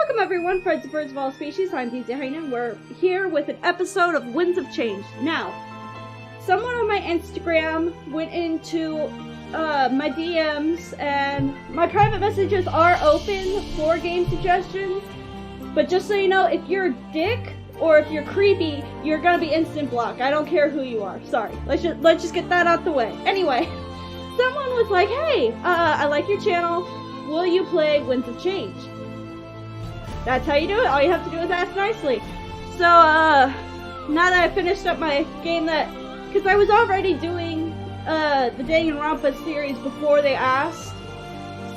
Welcome everyone, friends and birds of all species. I'm DJ Heinen. We're here with an episode of Winds of Change. Now, someone on my Instagram went into my DMs, and my private messages are open for game suggestions. But just so you know, if you're a dick or if you're creepy, you're gonna be instant blocked. I don't care who you are. Sorry. Let's just get that out the way. Anyway, someone was like, "Hey, I like your channel. Will you play Winds of Change?" That's how you do it. All you have to do is ask nicely. So, now that I finished up my game because I was already doing, the Danganronpa series before they asked.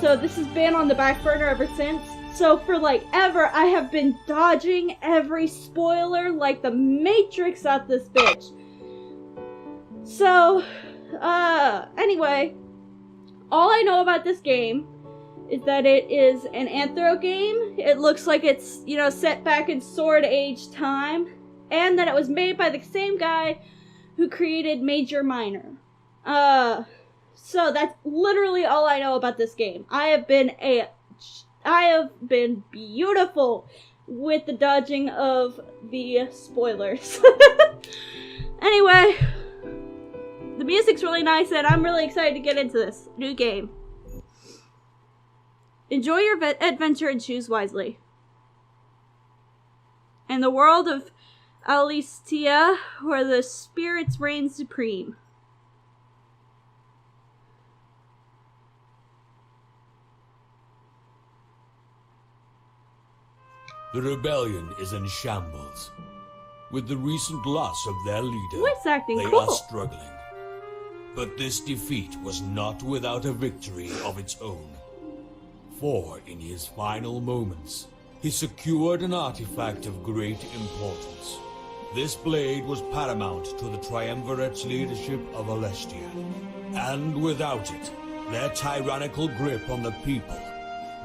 So this has been on the back burner ever since. So for like ever, I have been dodging every spoiler like the Matrix at this bitch. So, anyway, all I know about this game is that it is an Anthro game. It looks like it's, set back in Sword Age time. And that it was made by the same guy who created Major Minor. So that's literally all I know about this game. I have been beautiful with the dodging of the spoilers. Anyway, the music's really nice and I'm really excited to get into this new game. Enjoy your adventure and choose wisely. In the world of Alistia, where the spirits reign supreme. The rebellion is in shambles. With the recent loss of their leader, Voice acting, they cool. are struggling. But this defeat was not without a victory of its own. For in his final moments, he secured an artifact of great importance. This blade was paramount to the Triumvirate's leadership of Alestia. And without it, their tyrannical grip on the people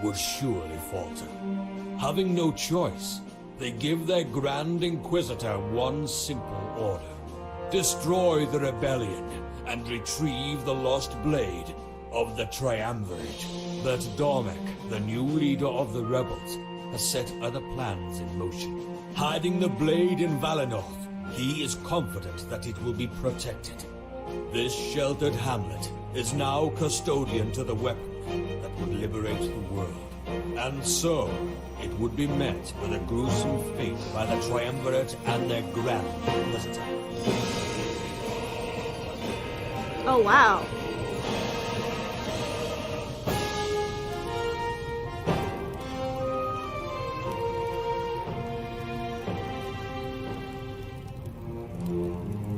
would surely falter. Having no choice, they give their Grand Inquisitor one simple order. Destroy the rebellion and retrieve the lost blade of the Triumvirate. But Dormek, the new leader of the rebels, has set other plans in motion. Hiding the blade in Valenoth, he is confident that it will be protected. This sheltered hamlet is now custodian to the weapon that would liberate the world. And so, it would be met with a gruesome fate by the Triumvirate and their Grand Inquisitor. Oh, wow.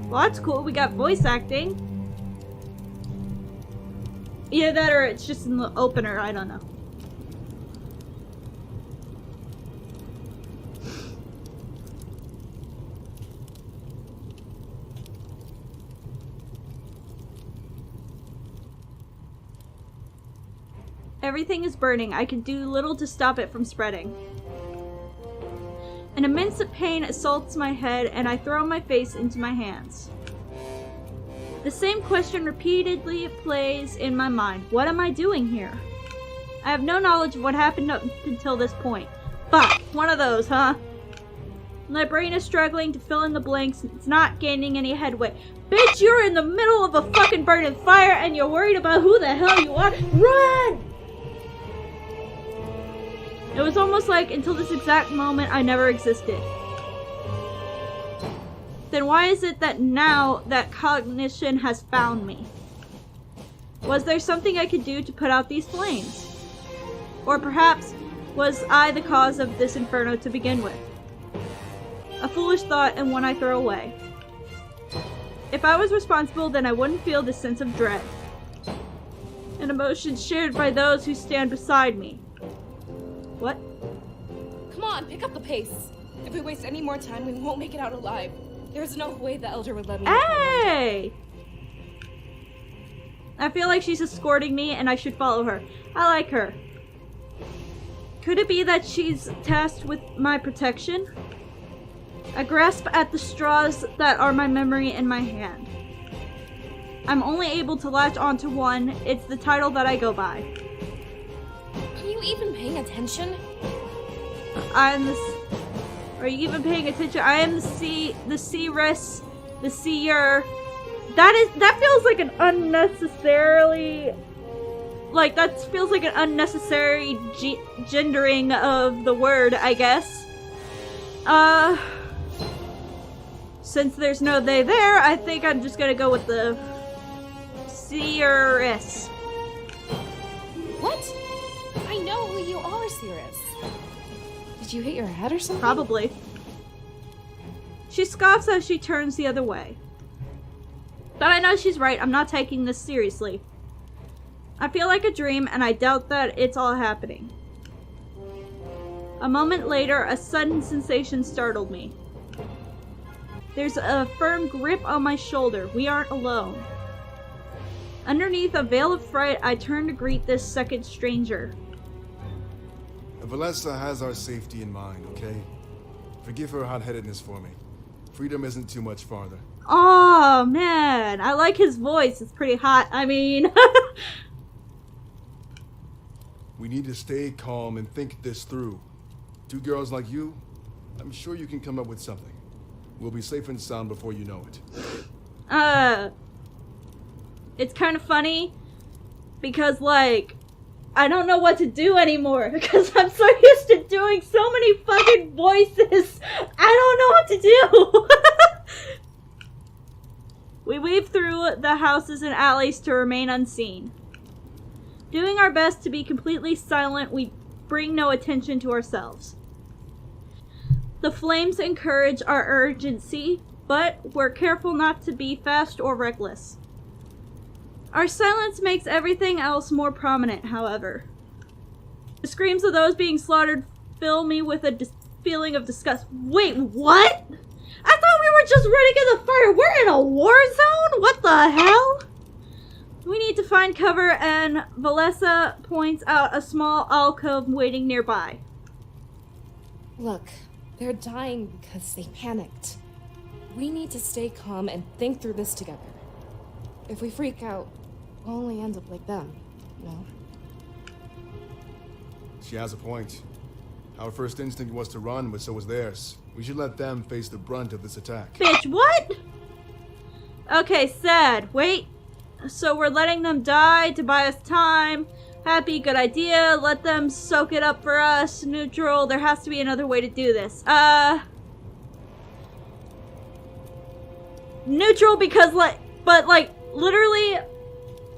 Well, that's cool. We got voice acting. Either that or it's just in the opener. I don't know. Everything is burning. I can do little to stop it from spreading. An immense pain assaults my head, and I throw my face into my hands. The same question repeatedly plays in my mind. What am I doing here? I have no knowledge of what happened up until this point. Fuck, one of those, huh? My brain is struggling to fill in the blanks. It's not gaining any headway. Bitch, you're in the middle of a fucking burning fire, and you're worried about who the hell you are? Run! It was almost like, until this exact moment, I never existed. Then why is it that now that cognition has found me? Was there something I could do to put out these flames? Or perhaps, was I the cause of this inferno to begin with? A foolish thought and one I throw away. If I was responsible, then I wouldn't feel this sense of dread. An emotion shared by those who stand beside me. What? Come on, pick up the pace. If we waste any more time, we won't make it out alive. There's no way the Elder would let me. Hey! I feel like she's escorting me and I should follow her. I like her. Could it be that she's tasked with my protection? I grasp at the straws that are my memory in my hand. I'm only able to latch onto one. It's the title that I go by. Are you even paying attention? Are you even paying attention? I am the seeress, the seer. That feels like an unnecessarily... Like, that feels like an unnecessary gendering of the word, I guess. Since there's no they there, I think I'm just gonna go with the seeress. What? I know who you are, Cirrus. Did you hit your head or something? Probably. She scoffs as she turns the other way. But I know she's right. I'm not taking this seriously. I feel like a dream, and I doubt that it's all happening. A moment later, a sudden sensation startled me. There's a firm grip on my shoulder. We aren't alone. Underneath a veil of fright, I turn to greet this second stranger. Valessa has our safety in mind, okay? Forgive her hot-headedness for me. Freedom isn't too much farther. Oh, man. I like his voice. It's pretty hot. I mean... We need to stay calm and think this through. Two girls like you, I'm sure you can come up with something. We'll be safe and sound before you know it. It's kind of funny because, like, I don't know what to do anymore because I'm so used to doing so many fucking voices. I don't know what to do. We weave through the houses and alleys to remain unseen. Doing our best to be completely silent, we bring no attention to ourselves. The flames encourage our urgency, but we're careful not to be fast or reckless. Our silence makes everything else more prominent, however. The screams of those being slaughtered fill me with a feeling of disgust. Wait, what? I thought we were just running in the fire. We're in a war zone? What the hell? We need to find cover, and Valessa points out a small alcove waiting nearby. Look, they're dying because they panicked. We need to stay calm and think through this together. If we freak out, we'll only end up like them, you know? She has a point. Our first instinct was to run, but so was theirs. We should let them face the brunt of this attack. Bitch, what? Okay, sad. Wait. So we're letting them die to buy us time. Happy, good idea. Let them soak it up for us. Neutral. There has to be another way to do this. Neutral because, literally,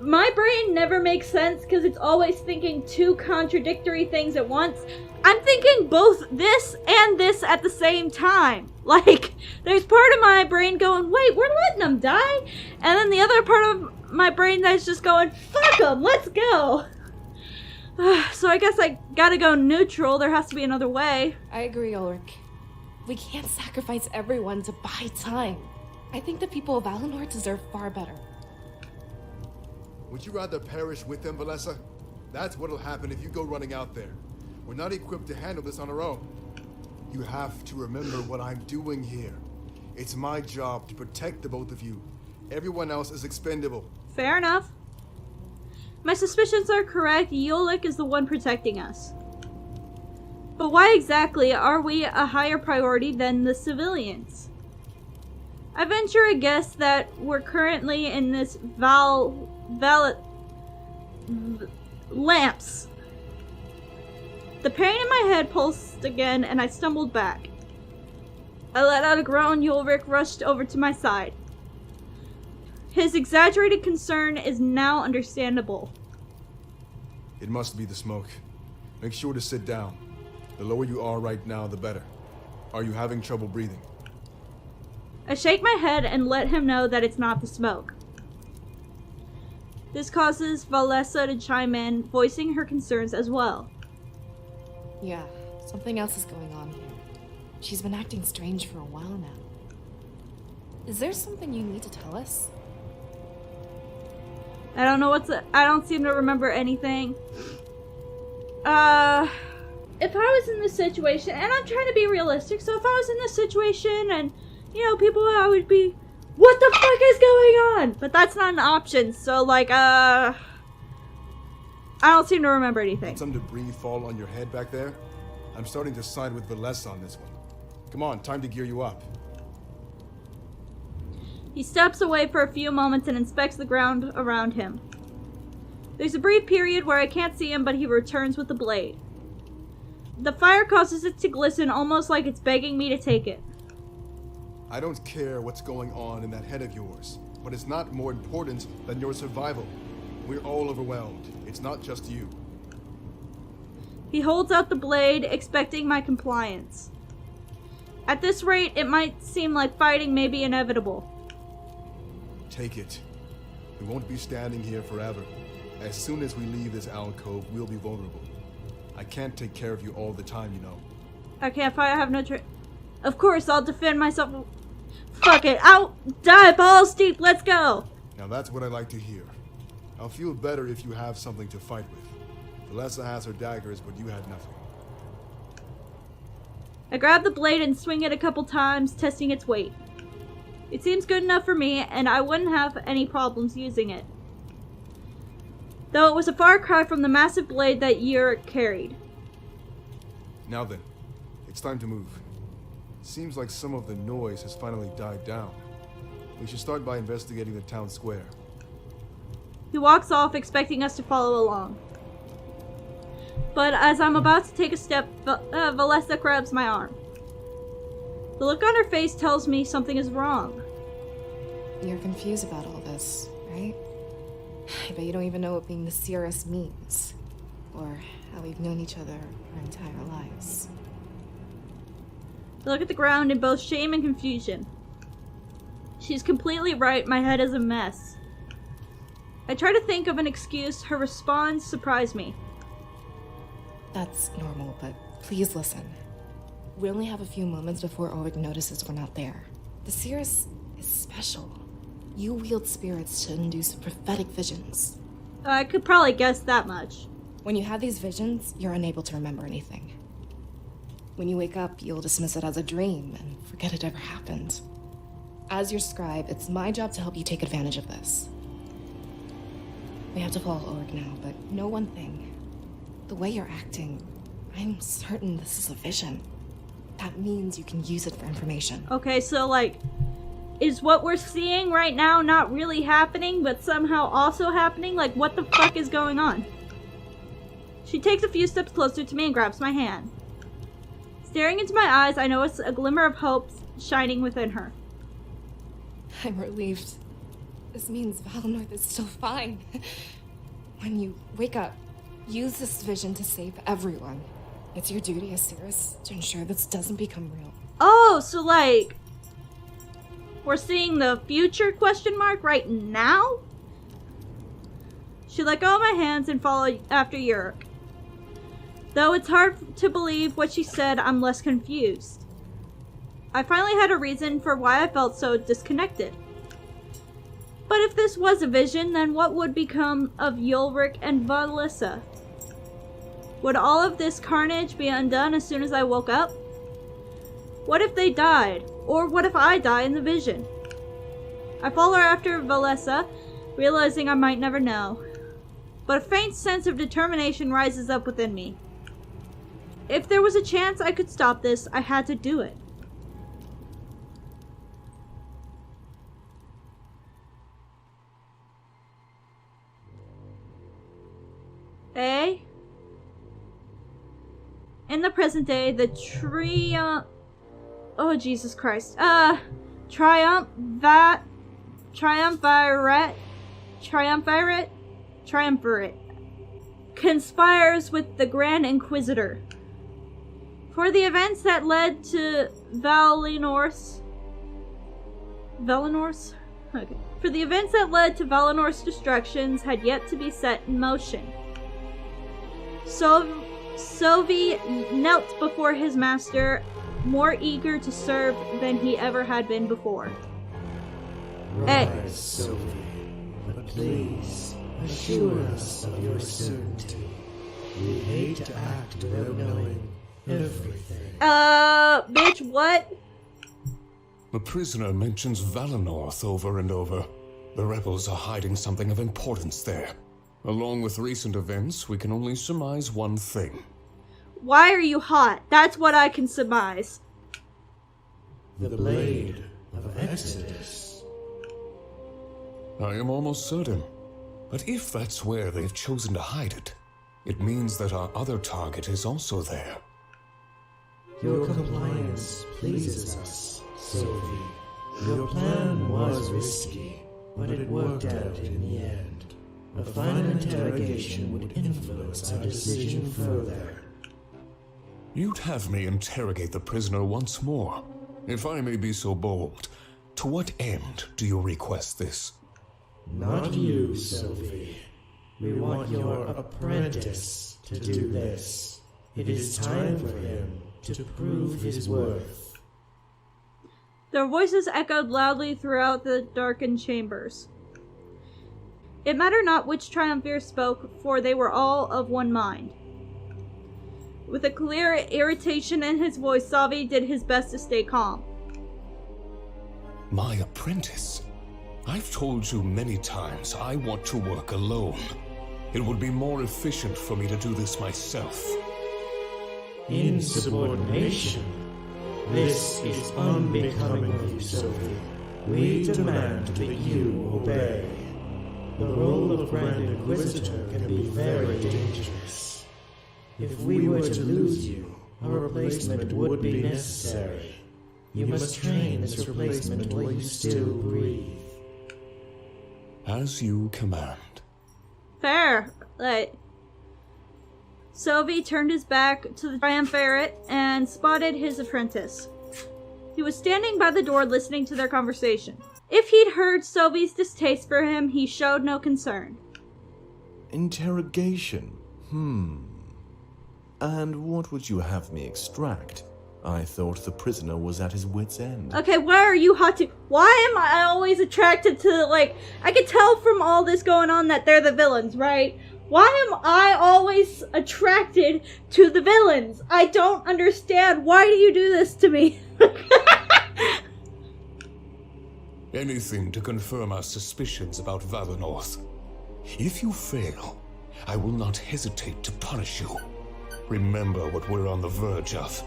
my brain never makes sense because it's always thinking two contradictory things at once. I'm thinking both this and this at the same time. Like, there's part of my brain going, wait, we're letting them die? And then the other part of my brain that's just going, fuck them, let's go. So I guess I gotta go neutral. There has to be another way. I agree, Ulrich. We can't sacrifice everyone to buy time. I think the people of Valinor deserve far better. Would you rather perish with them, Valessa? That's what'll happen if you go running out there. We're not equipped to handle this on our own. You have to remember what I'm doing here. It's my job to protect the both of you. Everyone else is expendable. Fair enough. My suspicions are correct. Yolik is the one protecting us. But why exactly are we a higher priority than the civilians? I venture a guess that we're currently in this lamps. The pain in my head pulsed again, and I stumbled back. I let out a groan. Ulrich rushed over to my side. His exaggerated concern is now understandable. It must be the smoke. Make sure to sit down. The lower you are right now, the better. Are you having trouble breathing? I shake my head and let him know that it's not the smoke. This causes Valessa to chime in, voicing her concerns as well. Yeah, something else is going on here. She's been acting strange for a while now. Is there something you need to tell us? I don't know I don't seem to remember anything. If I was in this situation, and I'm trying to be realistic, so if I was in this situation and, you know, people, I would be, what the fuck is going on? But that's not an option, so, like, I don't seem to remember anything. Did some debris fall on your head back there? I'm starting to side with Valessa on this one. Come on, time to gear you up. He steps away for a few moments and inspects the ground around him. There's a brief period where I can't see him, but he returns with the blade. The fire causes it to glisten, almost like it's begging me to take it. I don't care what's going on in that head of yours, but it's not more important than your survival. We're all overwhelmed. It's not just you. He holds out the blade, expecting my compliance. At this rate, it might seem like fighting may be inevitable. Take it. We won't be standing here forever. As soon as we leave this alcove, we'll be vulnerable. I can't take care of you all the time, you know. I can't fight, I have no Of course, I'll defend myself. Fuck it, I'll die balls deep, let's go! Now that's what I like to hear. I'll feel better if you have something to fight with. Valessa has her daggers, but you had nothing. I grab the blade and swing it a couple times, testing its weight. It seems good enough for me, and I wouldn't have any problems using it. Though it was a far cry from the massive blade that Yurik carried. Now then, it's time to move. Seems like some of the noise has finally died down. We should start by investigating the town square. He walks off, expecting us to follow along. But as I'm about to take a step, Valessa grabs my arm. The look on her face tells me something is wrong. You're confused about all this, right? I bet you don't even know what being the Cirrus means. Or how we've known each other our entire lives. I look at the ground in both shame and confusion. She's completely right, my head is a mess. I try to think of an excuse, her response surprised me. That's normal, but please listen. We only have a few moments before Ulrich notices we're not there. The Cirrus is special. You wield spirits to induce prophetic visions. I could probably guess that much. When you have these visions, you're unable to remember anything. When you wake up, you'll dismiss it as a dream and forget it ever happened. As your scribe, it's my job to help you take advantage of this. We have to follow Ulrich now, but know one thing. The way you're acting, I'm certain this is a vision. That means you can use it for information. Okay, so like, is what we're seeing right now not really happening, but somehow also happening? Like, what the fuck is going on? She takes a few steps closer to me and grabs my hand. Staring into my eyes, I notice a glimmer of hope shining within her. I'm relieved. This means Valinor is still fine. When you wake up, use this vision to save everyone. It's your duty as Cirrus to ensure this doesn't become real. Oh, so like, we're seeing the future question mark right now? She let go of my hands and followed after Yurik. Though it's hard to believe what she said, I'm less confused. I finally had a reason for why I felt so disconnected. But if this was a vision, then what would become of Ulrich and Valessa? Would all of this carnage be undone as soon as I woke up? What if they died? Or what if I die in the vision? I follow after Valessa, realizing I might never know. But a faint sense of determination rises up within me. If there was a chance I could stop this, I had to do it. Eh? In the present day, the oh, Jesus Christ. Triumvirate conspires with the Grand Inquisitor. For the events that led to Valinor's... Okay. For the events that led to Valinor's destructions had yet to be set in motion. Sovi knelt before his master, more eager to serve than he ever had been before. Rise, Sophie, but please assure us of your certainty. We hate to act without knowing everything. Bitch, what? The prisoner mentions Valinorth over and over. The rebels are hiding something of importance there. Along with recent events, we can only surmise one thing. Why are you hot? That's what I can surmise. The blade of Exodus. I am almost certain. But if that's where they've chosen to hide it, it means that our other target is also there. Your compliance pleases us, Sophie. Your plan was risky, but it worked out in the end. A final interrogation would influence our decision further. You'd have me interrogate the prisoner once more. If I may be so bold, to what end do you request this? Not you, Sophie. We want your apprentice to do this. It is time for him to prove his worth. Their voices echoed loudly throughout the darkened chambers. It mattered not which triumvirate spoke, for they were all of one mind. With a clear irritation in his voice, Savi did his best to stay calm. My apprentice? I've told you many times I want to work alone. It would be more efficient for me to do this myself. Insubordination? This is unbecoming of you, Sophie. We demand that you obey. The role of Grand Inquisitor can be very dangerous. If we were to lose you, a replacement would be necessary. You must train this replacement while you still breathe. As you command. Fair. Sylvie turned his back to the triumvirate and spotted his apprentice. He was standing by the door listening to their conversation. If he'd heard Sylvie's distaste for him, he showed no concern. Interrogation? And what would you have me extract? I thought the prisoner was at his wit's end. Okay, why are you hot to... Why am I always attracted to, I could tell from all this going on that they're the villains, right? Why am I always attracted to the villains? I don't understand. Why do you do this to me? Anything to confirm our suspicions about Valinor. If you fail, I will not hesitate to punish you. Remember what we're on the verge of.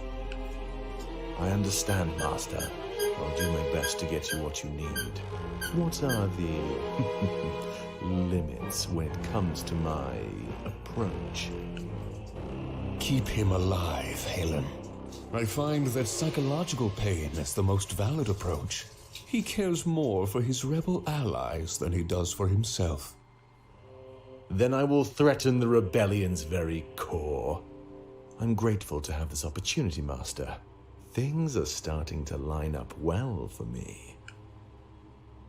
I understand, Master. I'll do my best to get you what you need. What are the limits when it comes to my approach? Keep him alive, Helen. I find that psychological pain is the most valid approach. He cares more for his rebel allies than he does for himself. Then I will threaten the rebellion's very core. I'm grateful to have this opportunity, Master. Things are starting to line up well for me.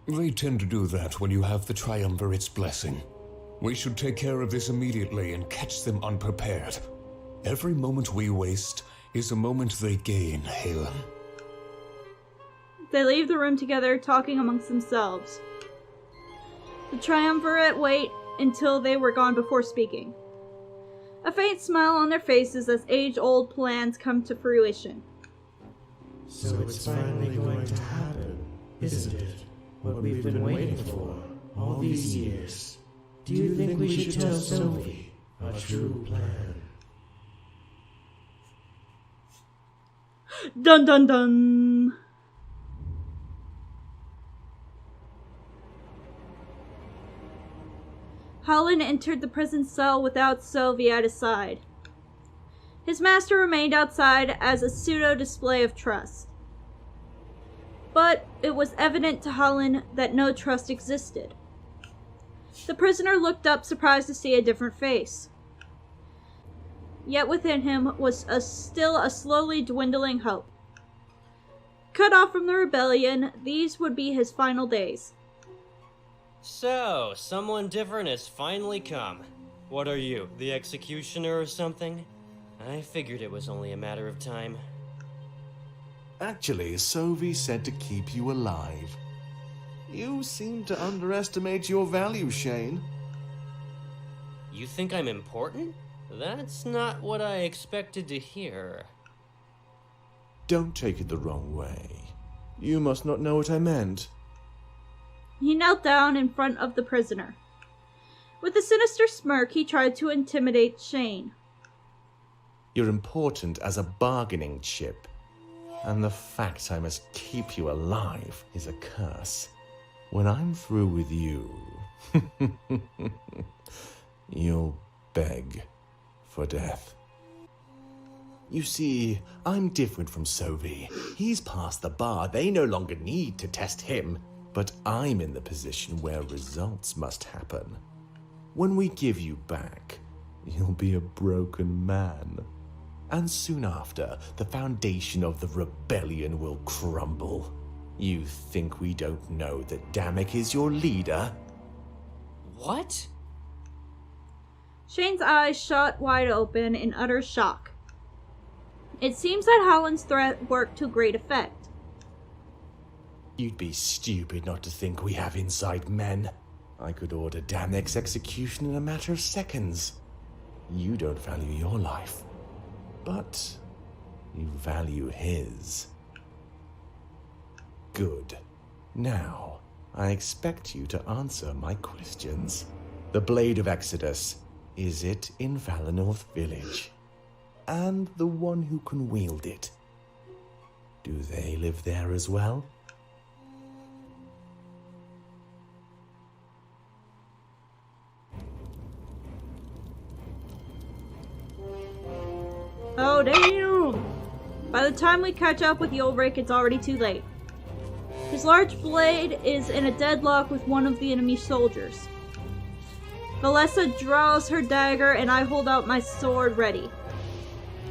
They tend to do that when you have the Triumvirate's blessing. We should take care of this immediately and catch them unprepared. Every moment we waste is a moment they gain, Helen. They leave the room together, talking amongst themselves. The Triumvirate wait until they were gone before speaking. A faint smile on their faces as age-old plans come to fruition. So it's finally going to happen, isn't it? What we've been waiting for all these years. Do you think we should tell Sophie our true plan? Dun dun dun! Howland entered the prison cell without Sylvie at his side. His master remained outside as a pseudo-display of trust. But it was evident to Howland that no trust existed. The prisoner looked up, surprised to see a different face. Yet within him was still a slowly dwindling hope. Cut off from the rebellion, these would be his final days. So, someone different has finally come. What are you, the executioner or something? I figured it was only a matter of time. Actually, Sophie said to keep you alive. You seem to underestimate your value, Shane. You think I'm important? That's not what I expected to hear. Don't take it the wrong way. You must not know what I meant. He knelt down in front of the prisoner. With a sinister smirk, he tried to intimidate Shane. You're important as a bargaining chip. And the fact I must keep you alive is a curse. When I'm through with you, you'll beg for death. You see, I'm different from Sovi. He's past the bar. They no longer need to test him. But I'm in the position where results must happen. When we give you back, you'll be a broken man. And soon after, the foundation of the rebellion will crumble. You think we don't know that Damek is your leader? What? Shane's eyes shot wide open in utter shock. It seems that Howland's threat worked to great effect. You'd be stupid not to think we have inside men. I could order Damek's execution in a matter of seconds. You don't value your life, but you value his. Good. Now, I expect you to answer my questions. The Blade of Exodus, is it in Valinor Village? And the one who can wield it, do they live there as well? Oh, damn! By the time we catch up with Ulrich, it's already too late. His large blade is in a deadlock with one of the enemy soldiers. Valessa draws her dagger and I hold out my sword ready.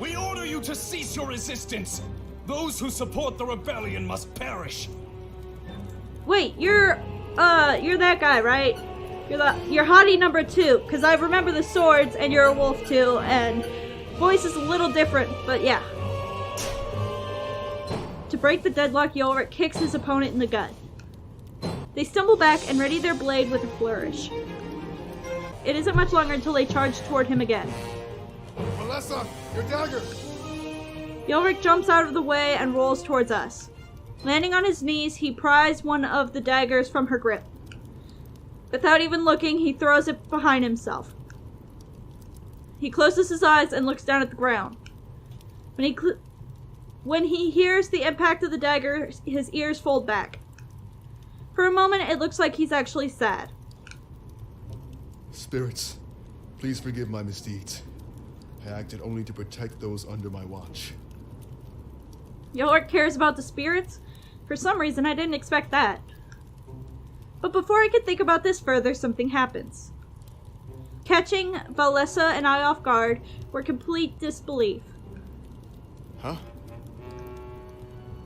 We order you to cease your resistance! Those who support the rebellion must perish! Wait, you're that guy, right? You're hottie number 2, because I remember the swords and you're a wolf too, and voice is a little different, but yeah. To break the deadlock, Ulrich kicks his opponent in the gut. They stumble back and ready their blade with a flourish. It isn't much longer until they charge toward him again. Valessa, your dagger! Ulrich jumps out of the way and rolls towards us. Landing on his knees, he pries one of the daggers from her grip. Without even looking, he throws it behind himself. He closes his eyes and looks down at the ground. When he hears the impact of the dagger, his ears fold back. For a moment, it looks like he's actually sad. Spirits, please forgive my misdeeds. I acted only to protect those under my watch. Ulrich cares about the spirits? For some reason, I didn't expect that. But before I could think about this further, something happens. Catching Valessa and I off guard, we're complete disbelief. Huh?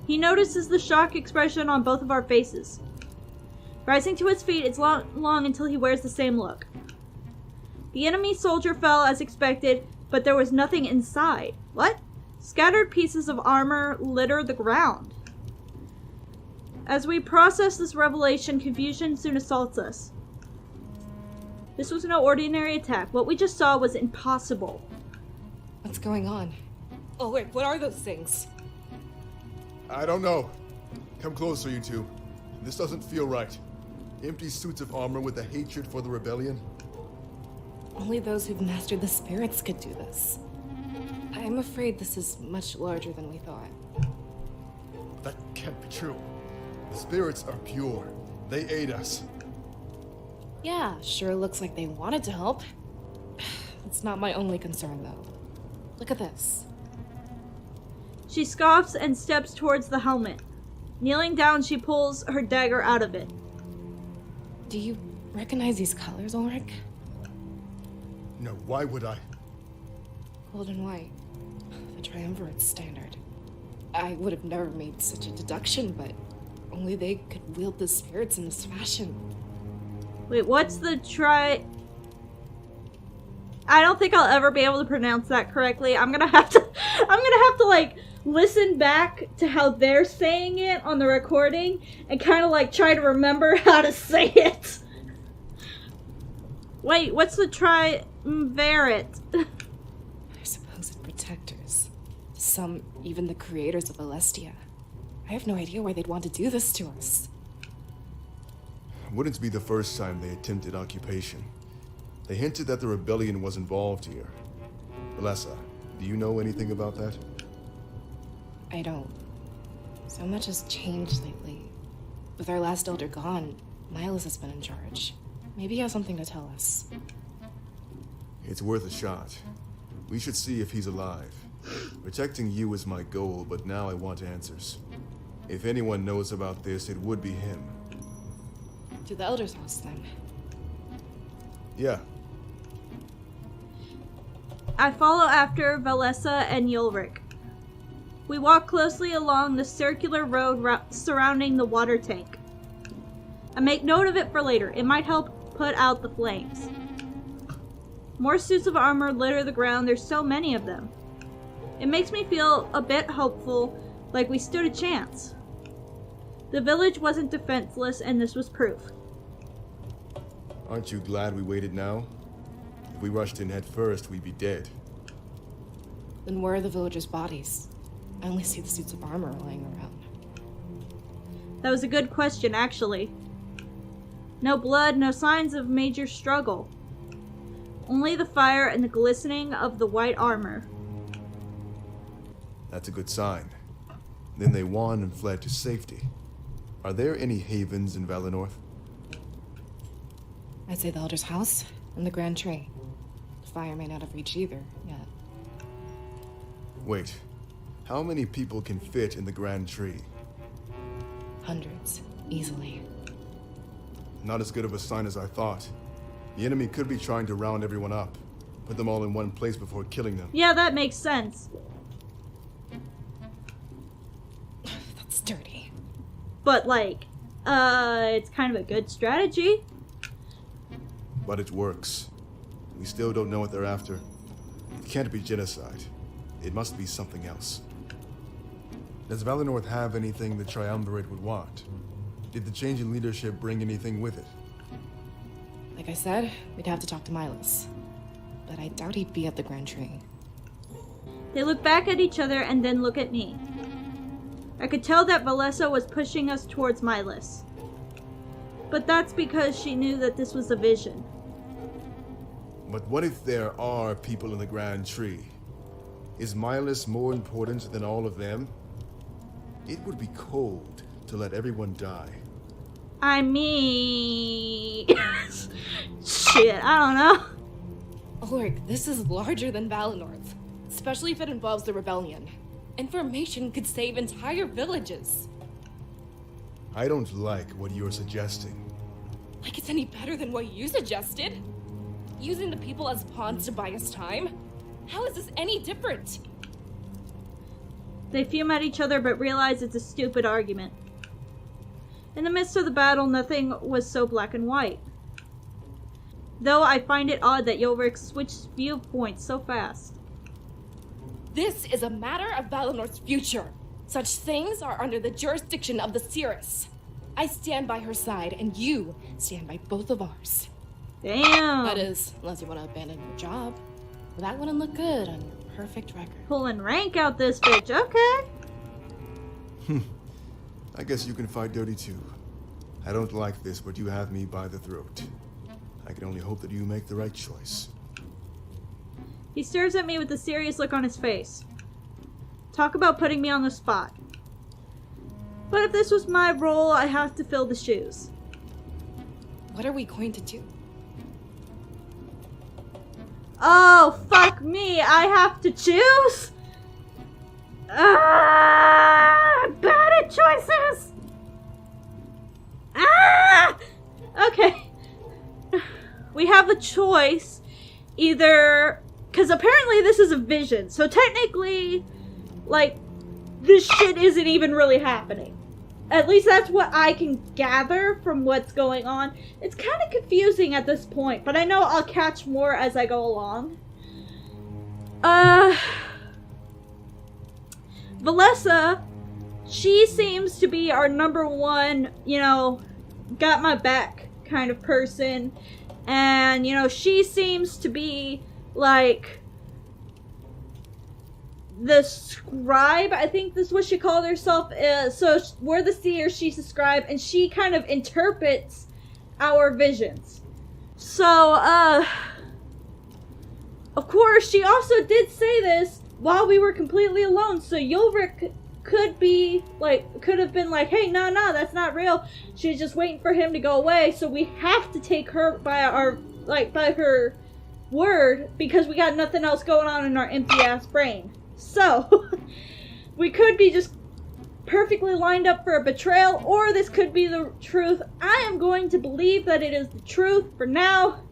He notices the shock expression on both of our faces. Rising to his feet, it's long until he wears the same look. The enemy soldier fell as expected, but there was nothing inside. What? Scattered pieces of armor litter the ground. As we process this revelation, confusion soon assaults us. This was no ordinary attack. What we just saw was impossible. What's going on? Oh, wait, what are those things? I don't know. Come closer, you two. This doesn't feel right. Empty suits of armor with a hatred for the rebellion. Only those who've mastered the spirits could do this. I'm afraid this is much larger than we thought. That can't be true. The spirits are pure. They aid us. Yeah, sure looks like they wanted to help. It's not my only concern, though. Look at this. She scoffs and steps towards the helmet. Kneeling down, she pulls her dagger out of it. Do you recognize these colors, Ulrich? No, why would I? Gold and white. The triumvirate standard. I would have never made such a deduction, but only they could wield the spirits in this fashion. Wait, what's the I don't think I'll ever be able to pronounce that correctly. I'm gonna have to like listen back to how they're saying it on the recording and kind of like try to remember how to say it. Wait, what's the triumvirate? They're supposed protectors. Some even the creators of Alestia. I have no idea why they'd want to do this to us. Wouldn't be the first time they attempted occupation. They hinted that the rebellion was involved here. Valessa, Do you know anything about that? I don't. So much has changed lately. With our last elder gone, Miles has been in charge. Maybe he has something to tell us. It's worth a shot. We should see if he's alive. Protecting you is my goal, but now I want answers. If anyone knows about this, it would be him. To the elder's house, then. Yeah. I follow after Valessa and Yulrik. We walk closely along the circular road surrounding the water tank. I make note of it for later. It might help put out the flames. More suits of armor litter the ground. There's so many of them. It makes me feel a bit hopeful, like we stood a chance. The village wasn't defenseless, and this was proof. Aren't you glad we waited now? If we rushed in head first, we'd be dead. Then where are the villagers' bodies? I only see the suits of armor lying around. That was a good question, actually. No blood, no signs of major struggle. Only the fire and the glistening of the white armor. That's a good sign. Then they won and fled to safety. Are there any havens in Valinor? I'd say the elder's house and the grand tree. The fire may not have reached either yet. Wait. How many people can fit in the grand tree? Hundreds, easily. Not as good of a sign as I thought. The enemy could be trying to round everyone up. Put them all in one place before killing them. Yeah, that makes sense. That's dirty. But, like, it's kind of a good strategy. But it works. We still don't know what they're after. It can't be genocide. It must be something else. Does Valinor have anything the Triumvirate would want? Did the change in leadership bring anything with it? Like I said, we'd have to talk to Miles. But I doubt he'd be at the grand tree. They look back at each other and then look at me. I could tell that Valessa was pushing us towards Miles. But that's because she knew that this was a vision. But what if there are people in the Grand Tree? Is Miles more important than all of them? It would be cold to let everyone die. I mean... Shit, I don't know. Ulrich, this is larger than Valinor. Especially if it involves the rebellion. Information could save entire villages. I don't like what you're suggesting. Like it's any better than what you suggested? Using the people as pawns to buy us time? How is this any different? They fume at each other but realize it's a stupid argument. In the midst of the battle, nothing was so black and white. Though I find it odd that Yulrik switched viewpoints so fast. This is a matter of Valinor's future. Such things are under the jurisdiction of the Cirrus. I stand by her side, and you stand by both of ours. Damn. That is, unless you want to abandon your job. Well, that wouldn't look good on your perfect record. Pulling rank out this bitch, okay. I guess you can fight dirty too. I don't like this, but you have me by the throat. I can only hope that you make the right choice. He stares at me with a serious look on his face. Talk about putting me on the spot. But if this was my role, I have to fill the shoes. What are we going to do? Oh, fuck me. I have to choose? Bad at choices. Okay. We have a choice. Either... Because apparently this is a vision. So technically, like, this shit isn't even really happening. At least that's what I can gather from what's going on. It's kind of confusing at this point, but I know I'll catch more as I go along. Valessa, she seems to be our number one, you know, got my back kind of person. And, you know, she seems to be, like, the scribe, I think this is what she called herself. So we're the seer, she's the scribe, and she kind of interprets our visions. So, of course, she also did say this, while we were completely alone. So Ulrich could have been like, hey, no, that's not real. She's just waiting for him to go away. So we have to take her by her word, because we got nothing else going on in our empty ass brain. So we could be just perfectly lined up for a betrayal, or this could be the truth. I am going to believe that it is the truth for now,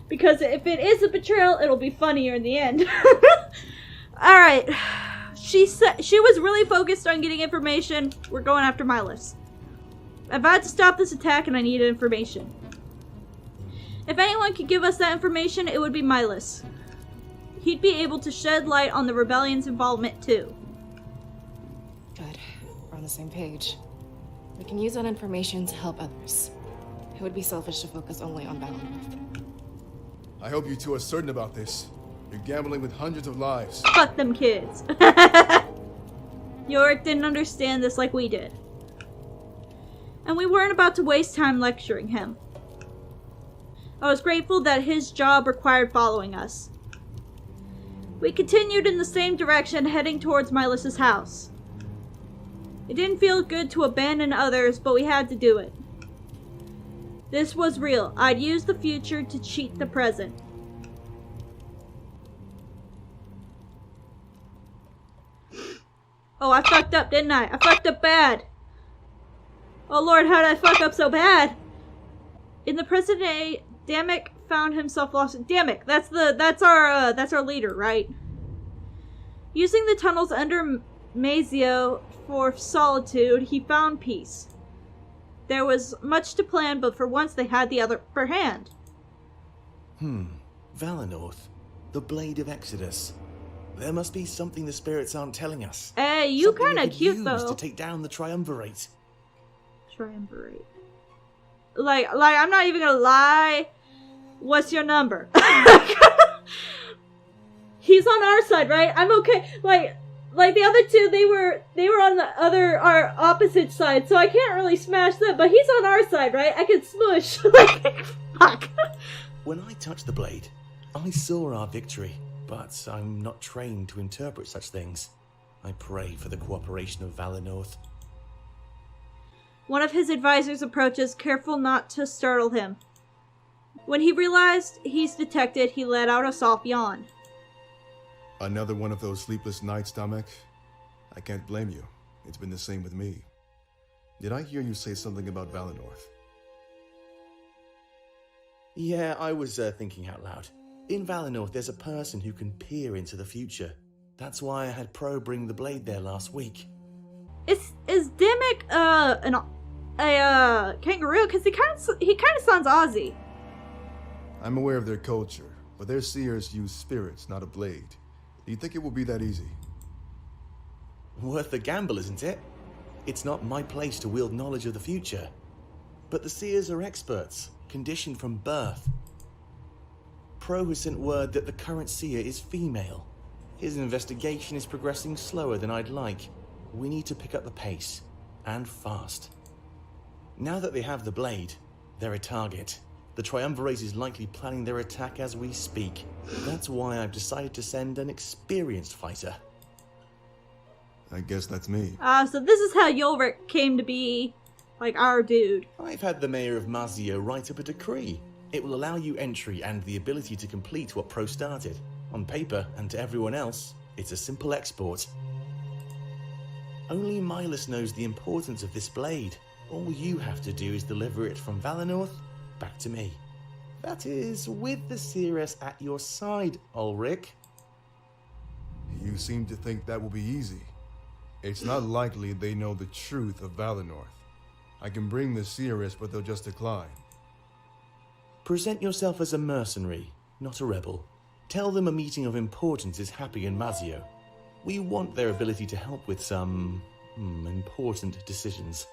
because if it is a betrayal, it'll be funnier in the end. Alright. She said she was really focused on getting information. We're going after Milas. I've had to stop this attack and I need information. If anyone could give us that information, it would be Milas. He'd be able to shed light on the rebellion's involvement too. Good. We're on the same page. We can use that information to help others. It would be selfish to focus only on Valenor. I hope you two are certain about this. You're gambling with hundreds of lives. Fuck them kids. Yorick didn't understand this like we did. And we weren't about to waste time lecturing him. I was grateful that his job required following us. We continued in the same direction, heading towards Milas' house. It didn't feel good to abandon others, but we had to do it. This was real. I'd use the future to cheat the present. Oh, I fucked up, didn't I? I fucked up bad. Oh lord, how did I fuck up so bad? In the present day, Damek found himself lost. Damek, that's our leader, right? Using the tunnels under Mazio for solitude, he found peace. There was much to plan, but for once they had the upper hand. Valenor, the Blade of Exodus. There must be something the spirits aren't telling us. Hey, you kinda cute though. To take down the Triumvirate. Triumvirate. Like, I'm not even gonna lie. What's your number? He's on our side, right? I'm okay. Like the other two, they were on our opposite side, so I can't really smash them. But he's on our side, right? I can smush. Like, fuck. When I touched the blade, I saw our victory, but I'm not trained to interpret such things. I pray for the cooperation of Valenor. One of his advisors approaches, careful not to startle him. When he realized he's detected, he let out a soft yawn. Another one of those sleepless nights, Damek? I can't blame you. It's been the same with me. Did I hear you say something about Valenor? Yeah, I was thinking out loud. In Valenor, there's a person who can peer into the future. That's why I had Pro bring the blade there last week. Is Damek a kangaroo? Because he kind of sounds Aussie. I'm aware of their culture, but their seers use spirits, not a blade. Do you think it will be that easy? Worth a gamble, isn't it? It's not my place to wield knowledge of the future. But the seers are experts, conditioned from birth. Pro has sent word that the current seer is female. His investigation is progressing slower than I'd like. We need to pick up the pace, and fast. Now that they have the blade, they're a target. The Triumvirate is likely planning their attack as we speak. That's why I've decided to send an experienced fighter. I guess that's me. So this is how Ulrich came to be, like, our dude. I've had the mayor of Mazio write up a decree. It will allow you entry and the ability to complete what Pro started. On paper, and to everyone else, it's a simple export. Only Milas knows the importance of this blade. All you have to do is deliver it from Valenor back to me. That is, with the Seeress at your side, Ulrich. You seem to think that will be easy. It's not likely they know the truth of Valenor. I can bring the Seeress, but they'll just decline. Present yourself as a mercenary, not a rebel. Tell them a meeting of importance is happening in Mazio. We want their ability to help with some important decisions.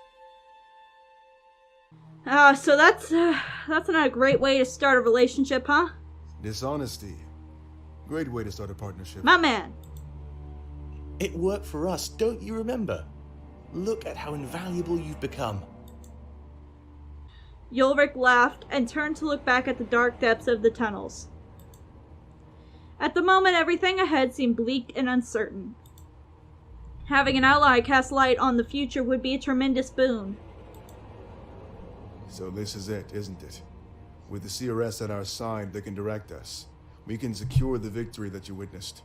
So that's not a great way to start a relationship, huh? Dishonesty. Great way to start a partnership. My man. It worked for us, don't you remember? Look at how invaluable you've become. Ulrich laughed and turned to look back at the dark depths of the tunnels. At the moment, everything ahead seemed bleak and uncertain. Having an ally cast light on the future would be a tremendous boon. So this is it, isn't it? With the CRS at our side that can direct us, we can secure the victory that you witnessed.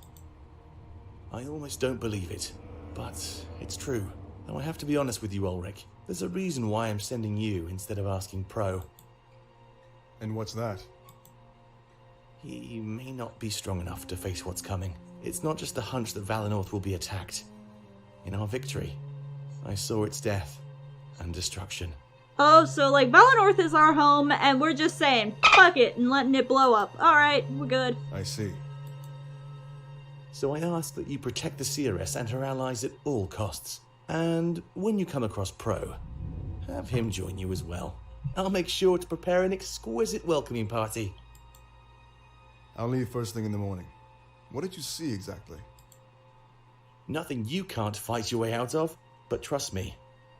I almost don't believe it, but it's true. Though I have to be honest with you, Ulrich. There's a reason why I'm sending you instead of asking Pro. And what's that? He may not be strong enough to face what's coming. It's not just a hunch that Valinor will be attacked. In our victory, I saw its death and destruction. Oh, so like Valinor is our home and we're just saying fuck it and letting it blow up. Alright, we're good. I see. So I ask that you protect the CRS and her allies at all costs. And when you come across Pro, have him join you as well. I'll make sure to prepare an exquisite welcoming party. I'll leave first thing in the morning. What did you see exactly? Nothing you can't fight your way out of, but trust me,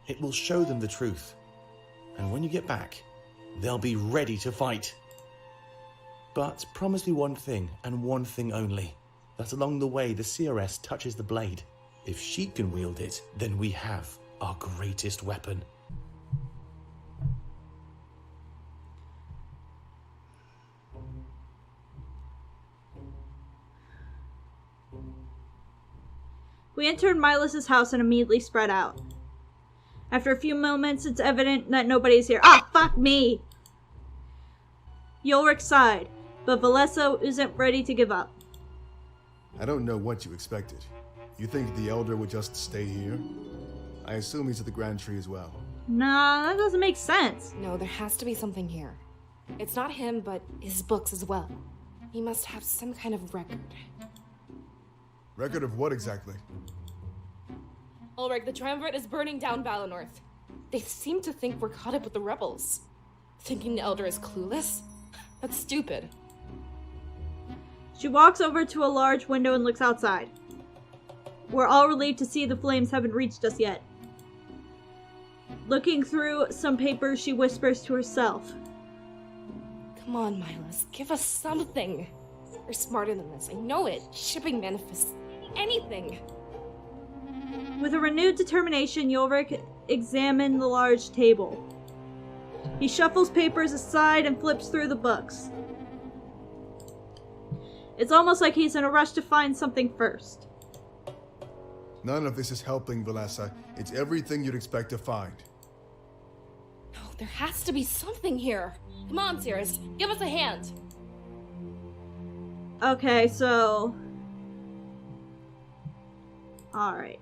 it will show them the truth. And when you get back, they'll be ready to fight. But promise me one thing, and one thing only, that along the way the CRS touches the blade. If she can wield it, then we have our greatest weapon. We entered Milas's house and immediately spread out. After a few moments, it's evident that nobody's here. Ah, fuck me! Ulrich sighed, but Valessa isn't ready to give up. I don't know what you expected. You think the Elder would just stay here? I assume he's at the Grand Tree as well. Nah, that doesn't make sense. No, there has to be something here. It's not him, but his books as well. He must have some kind of record. Record of what exactly? Ulrich, the Triumvirate is burning down Valinor. They seem to think we're caught up with the rebels. Thinking the Elder is clueless? That's stupid. She walks over to a large window and looks outside. We're all relieved to see the flames haven't reached us yet. Looking through some papers, she whispers to herself. Come on, Milas, give us something. You're smarter than this, I know it. Shipping manifests. Anything. With a renewed determination, Ulrich examined the large table. He shuffles papers aside and flips through the books. It's almost like he's in a rush to find something first. None of this is helping, Valessa. It's everything you'd expect to find. No, there has to be something here. Come on, Cirrus, give us a hand. Okay, so... Alright.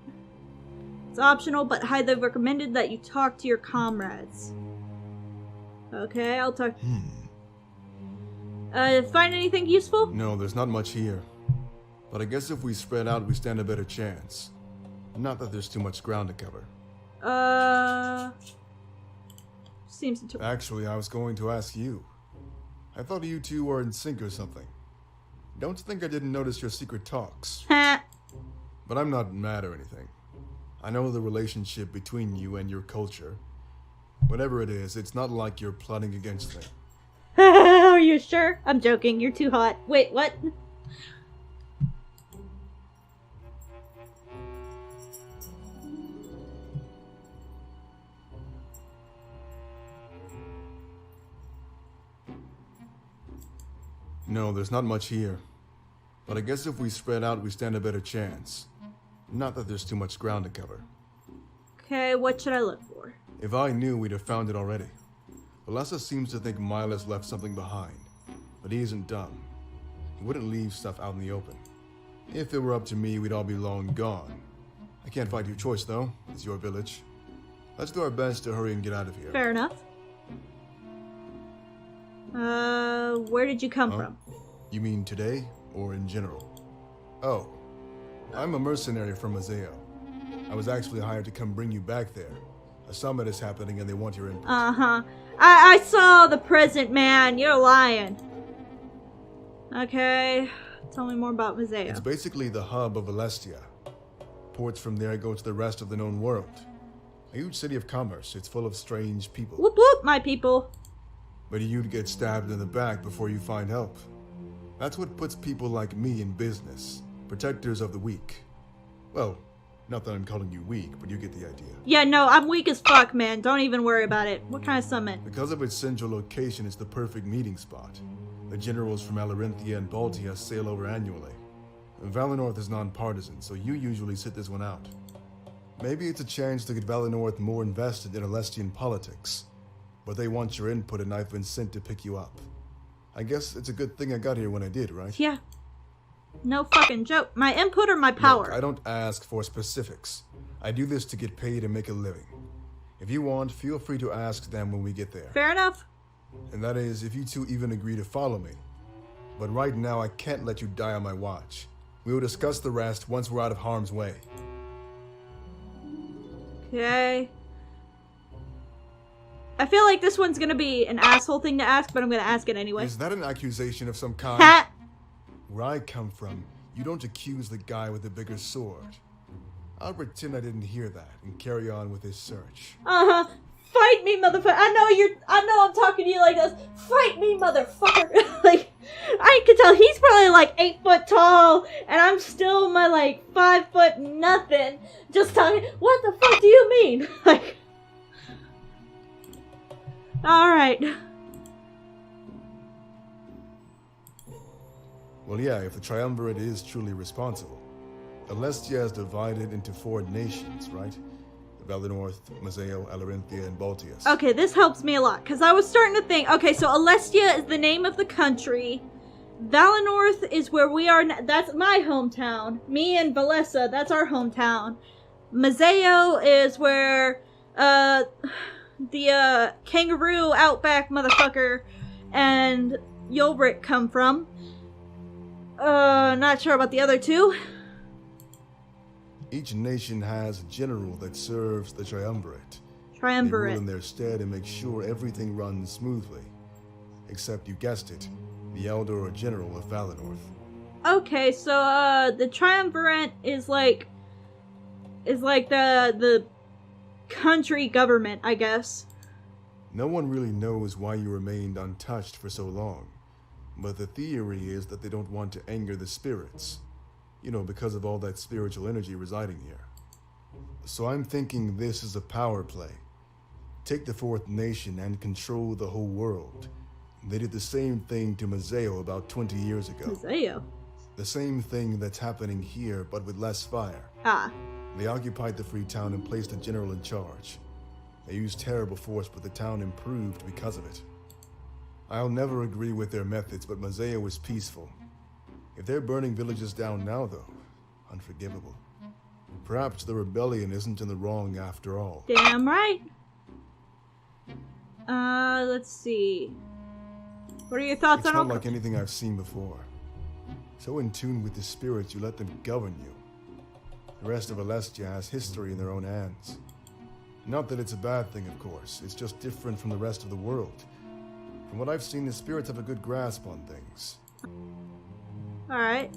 It's optional, but highly recommended that you talk to your comrades. Okay, I'll talk... Find anything useful? No, there's not much here. But I guess if we spread out, we stand a better chance. Not that there's too much ground to cover. Seems to... Actually, I was going to ask you. I thought you two were in sync or something. Don't think I didn't notice your secret talks. But I'm not mad or anything. I know the relationship between you and your culture. Whatever it is, it's not like you're plotting against me. Are you sure? I'm joking, you're too hot. Wait, what? No, there's not much here. But I guess if we spread out, we stand a better chance. Not that there's too much ground to cover. Okay, what should I look for? If I knew, we'd have found it already. Valessa seems to think Milas left something behind. But he isn't dumb. He wouldn't leave stuff out in the open. If it were up to me, we'd all be long gone. I can't fight your choice, though. It's your village. Let's do our best to hurry and get out of here. Fair enough. Where did you come from? You mean today, or in general? Oh, I'm a mercenary from Mazeo. I was actually hired to come bring you back there. A summit is happening and they want your input. Uh-huh. I saw the present, man. You're lying. Okay. Tell me more about Mazeo. It's basically the hub of Alestia. Ports from there go to the rest of the known world. A huge city of commerce. It's full of strange people. Whoop whoop, my people. But you'd get stabbed in the back before you find help. That's what puts people like me in business. Protectors of the weak. Well, not that I'm calling you weak, but you get the idea. Yeah, no, I'm weak as fuck, man. Don't even worry about it. What kind of summon? Because of its central location, it's the perfect meeting spot. The generals from Alarinthia and Baltia sail over annually. Valinor is non-partisan, so you usually sit this one out. Maybe it's a chance to get Valinor more invested in Alestian politics. But they want your input and I've been sent to pick you up. I guess it's a good thing I got here when I did, right? Yeah. No fucking joke. My input or my power? Look, I don't ask for specifics. I do this to get paid and make a living. If you want, feel free to ask them when we get there. Fair enough. And that is, if you two even agree to follow me. But right now, I can't let you die on my watch. We will discuss the rest once we're out of harm's way. Okay. I feel like this one's gonna be an asshole thing to ask, but I'm gonna ask it anyway. Is that an accusation of some kind? Ha! Where I come from, you don't accuse the guy with the bigger sword. I'll pretend I didn't hear that and carry on with his search. Uh-huh. Fight me, motherfucker. I know I'm talking to you like this. Fight me, motherfucker. Like, I could tell he's probably like 8 foot tall, and I'm still my like 5 foot nothing. Just talking, what the fuck do you mean? Like, alright. Well, yeah, if the Triumvirate is truly responsible. Alestia is divided into 4 nations, right? Valinor, Mazeo, Alarinthia, and Baltius. Okay, this helps me a lot, because I was starting to think, okay, so Alestia is the name of the country. Valinor is where we are, that's my hometown. Me and Valessa, that's our hometown. Mazeo is where, the, kangaroo outback motherfucker and Yulbrick come from. Not sure about the other 2. Each nation has a general that serves the Triumvirate. Triumvirate. They rule in their stead and make sure everything runs smoothly. Except, you guessed it, the Elder or General of Valinor. Okay, so, the Triumvirate is like the country government, I guess. No one really knows why you remained untouched for so long. But the theory is that they don't want to anger the spirits. You know, because of all that spiritual energy residing here. So I'm thinking this is a power play. Take the 4th nation and control the whole world. They did the same thing to Mazeo about 20 years ago. Mazeo? The same thing that's happening here, but with less fire. Ah. They occupied the free town and placed a general in charge. They used terrible force, but the town improved because of it. I'll never agree with their methods, but Mazeo is peaceful. If they're burning villages down now, though, unforgivable. Perhaps the rebellion isn't in the wrong after all. Damn right. Let's see. What are your thoughts on It's not like anything I've seen before. So in tune with the spirits, you let them govern you. The rest of Alestia has history in their own hands. Not that it's a bad thing, of course. It's just different from the rest of the world. From what I've seen, the spirits have a good grasp on things. Alright.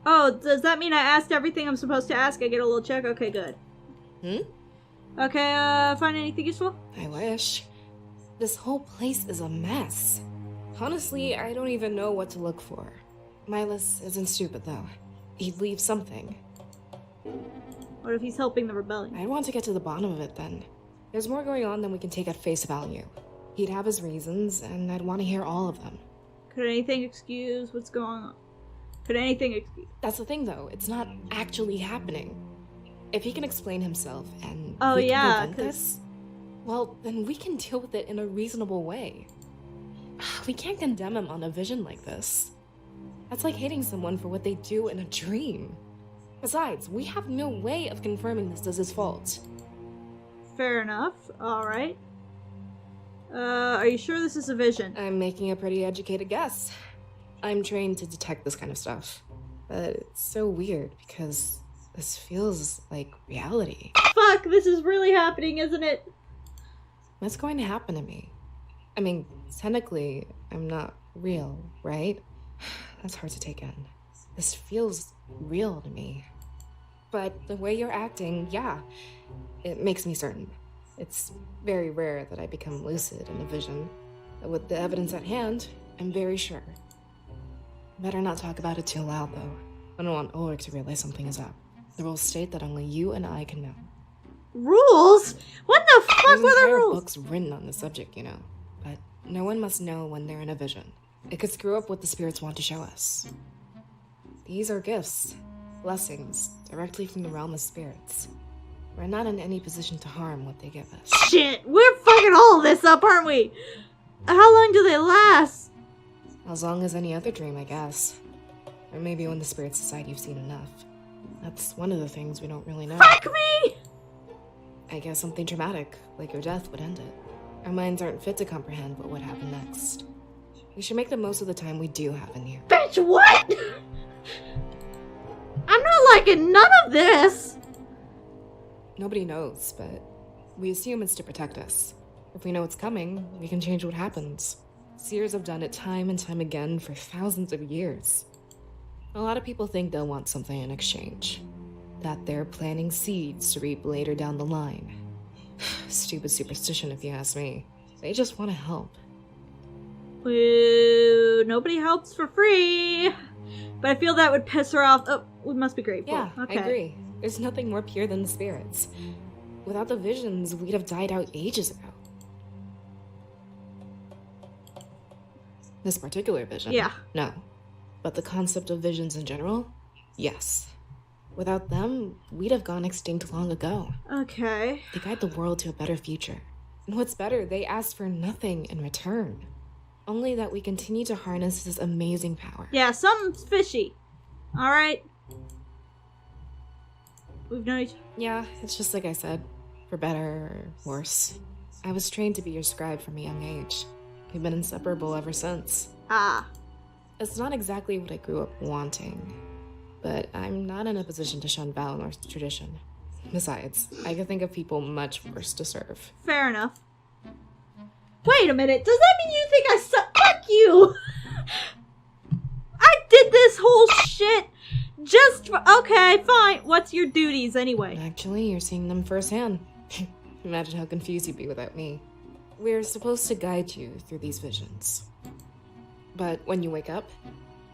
Oh, does that mean I asked everything I'm supposed to ask? I get a little check? Okay, good. Okay, find anything useful? I wish. This whole place is a mess. Honestly, I don't even know what to look for. Milas isn't stupid, though. He'd leave something. What if he's helping the rebellion? I want to get to the bottom of it, then. There's more going on than we can take at face value. He'd have his reasons, and I'd want to hear all of them. Could anything excuse what's going on? Could anything excuse? That's the thing, though. It's not actually happening. If he can explain himself and can we can prevent 'cause- this, well, then we can deal with it in a reasonable way. We can't condemn him on a vision like this. That's like hating someone for what they do in a dream. Besides, we have no way of confirming this as his fault. Fair enough. Alright. Are you sure this is a vision? I'm making a pretty educated guess. I'm trained to detect this kind of stuff. But it's so weird because this feels like reality. Fuck, this is really happening, isn't it? What's going to happen to me? I mean, technically, I'm not real, right? That's hard to take in. This feels real to me. But the way you're acting, yeah, it makes me certain. It's very rare that I become lucid in a vision. With the evidence at hand, I'm very sure. Better not talk about it too loud, though. I don't want Ulrich to realize something is up. The rules state that only you and I can know. Rules? What the fuck There's were the entire rules? books written on the subject, you know. But no one must know when they're in a vision. It could screw up what the spirits want to show us. These are gifts, blessings, directly from the realm of spirits. We're not in any position to harm what they give us. Shit, we're fucking all this up, aren't we? How long do they last? As long as any other dream, I guess. Or maybe when the spirits decide you've seen enough. That's one of the things we don't really know. Fuck me! I guess something traumatic, like your death, would end it. Our minds aren't fit to comprehend what would happen next. We should make the most of the time we do have in here. Bitch, what? I'm not liking none of this. Nobody knows, but we assume it's to protect us. If we know it's coming, we can change what happens. Seers have done it time and time again for thousands of years. A lot of people think they'll want something in exchange. That they're planting seeds to reap later down the line. Stupid superstition, if you ask me. They just want to help. Boo, nobody helps for free. But I feel that would piss her off. Oh, we must be grateful. Yeah, okay. I agree. There's nothing more pure than the spirits. Without the visions, we'd have died out ages ago. This particular vision? Yeah. No. But the concept of visions in general? Yes. Without them, we'd have gone extinct long ago. Okay. They guide the world to a better future. And what's better, they ask for nothing in return. Only that we continue to harness this amazing power. Yeah, something's fishy. Alright. We've known each other. Yeah, it's just like I said. For better or worse. I was trained to be your scribe from a young age. We've been inseparable ever since. Ah. It's not exactly what I grew up wanting. But I'm not in a position to shun Valinor's tradition. Besides, I can think of people much worse to serve. Fair enough. Wait a minute, does that mean you think I fuck you? I did this whole shit just for- okay, fine. What's your duties anyway? Actually, you're seeing them firsthand. Imagine how confused you'd be without me. We're supposed to guide you through these visions. But when you wake up,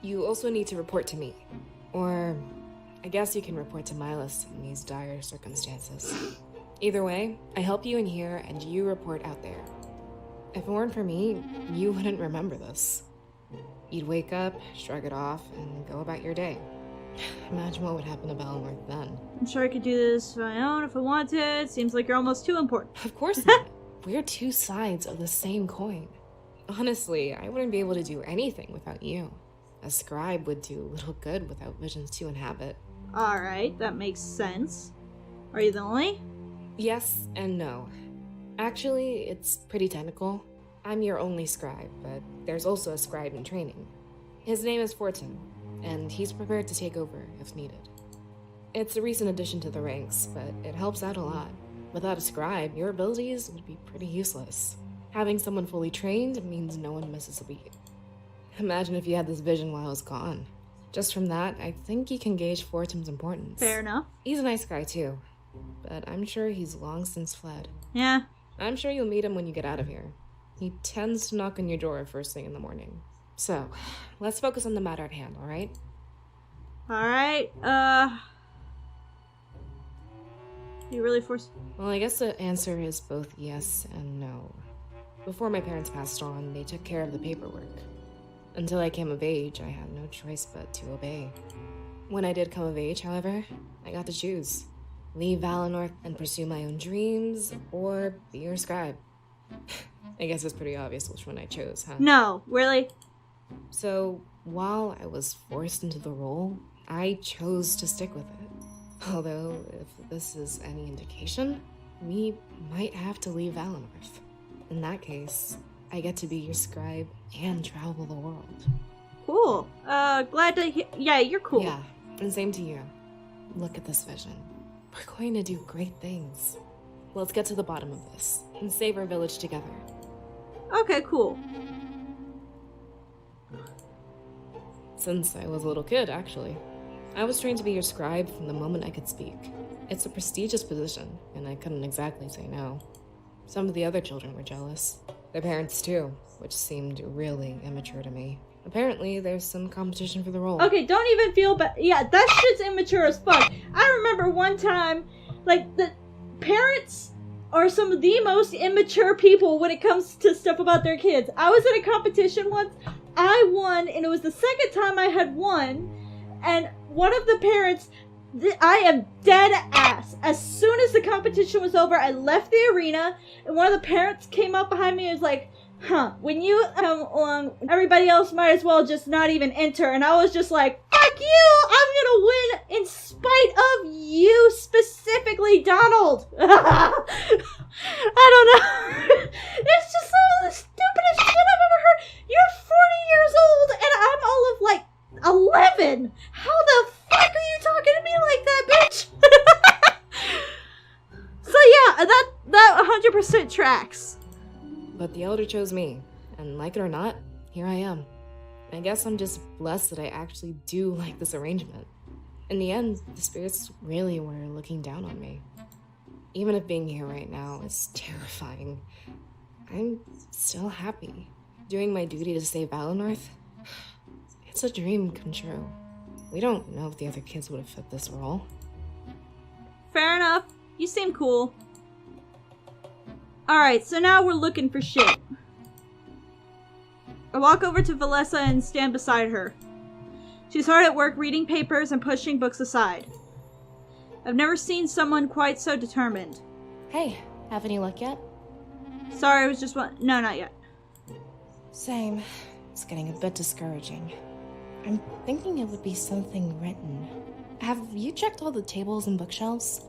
you also need to report to me. Or, I guess you can report to Milas in these dire circumstances. Either way, I help you in here and you report out there. If it weren't for me, you wouldn't remember this. You'd wake up, shrug it off, and go about your day. Imagine what would happen to Valinor then. I'm sure I could do this on my own if I wanted. Seems like you're almost too important. Of course not. We're two sides of the same coin. Honestly, I wouldn't be able to do anything without you. A scribe would do little good without visions to inhabit. Alright, that makes sense. Are you the only? Yes and no. Actually, it's pretty technical. I'm your only scribe, but there's also a scribe in training. His name is Fortin, and he's prepared to take over if needed. It's a recent addition to the ranks, but it helps out a lot. Without a scribe, your abilities would be pretty useless. Having someone fully trained means no one misses a beat. Imagine if you had this vision while I was gone. Just from that, I think you can gauge Fortin's importance. Fair enough. He's a nice guy too, but I'm sure he's long since fled. Yeah. I'm sure you'll meet him when you get out of here. He tends to knock on your door first thing in the morning. So, let's focus on the matter at hand, alright? Alright, you really forced- Well, I guess the answer is both yes and no. Before my parents passed on, they took care of the paperwork. Until I came of age, I had no choice but to obey. When I did come of age, however, I got to choose. Leave Valinor and pursue my own dreams, or be your scribe. I guess it's pretty obvious which one I chose, huh? No, really? So, while I was forced into the role, I chose to stick with it. Although, if this is any indication, we might have to leave Valinor. In that case, I get to be your scribe and travel the world. Cool. Glad to hear- yeah, you're cool. Yeah, and same to you. Look at this vision. We're going to do great things. Let's get to the bottom of this and save our village together. Okay, cool. Since I was a little kid, actually. I was trained to be your scribe from the moment I could speak. It's a prestigious position, and I couldn't exactly say no. Some of the other children were jealous. Their parents too, which seemed really immature to me. Apparently, there's some competition for the role. Okay, don't even feel bad. Yeah, that shit's immature as fuck. I remember one time, like, the parents are some of the most immature people when it comes to stuff about their kids. I was in a competition once. I won, and it was the second time I had won. And one of the parents, I am dead ass. As soon as the competition was over, I left the arena, and one of the parents came up behind me and was like, when you come along, everybody else might as well just not even enter. And I was just like, fuck you! I'm gonna win in spite of you specifically, Donald! I don't know. It's just some of the stupidest shit I've ever heard. You're 40 years old and I'm all of like 11. How the fuck are you talking to me like that, bitch? So yeah, that 100% tracks. But the Elder chose me, and like it or not, here I am. I guess I'm just blessed that I actually do like this arrangement. In the end, the spirits really were looking down on me. Even if being here right now is terrifying, I'm still happy. Doing my duty to save Valinor, it's a dream come true. We don't know if the other kids would have fit this role. Fair enough. You seem cool. Alright, so now we're looking for shit. I walk over to Valessa and stand beside her. She's hard at work reading papers and pushing books aside. I've never seen someone quite so determined. Hey, have any luck yet? Sorry, it was just one. No, not yet. Same. It's getting a bit discouraging. I'm thinking it would be something written. Have you checked all the tables and bookshelves?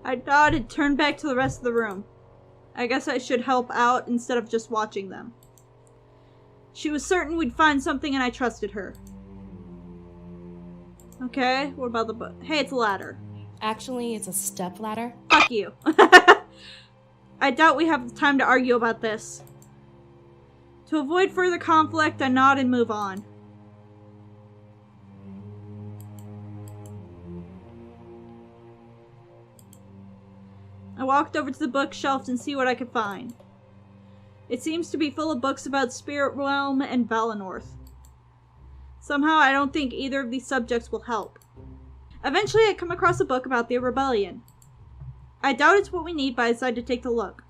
I nodded, turned back to the rest of the room. I guess I should help out instead of just watching them. She was certain we'd find something and I trusted her. Okay, what about the book? Hey, it's a ladder. Actually, it's a step ladder. Fuck you. I doubt we have time to argue about this. To avoid further conflict, I nod and move on. I walked over to the bookshelf and see what I could find. It seems to be full of books about Spirit Realm and Valinor. Somehow I don't think either of these subjects will help. Eventually I come across a book about the rebellion. I doubt it's what we need, but I decide to take a look.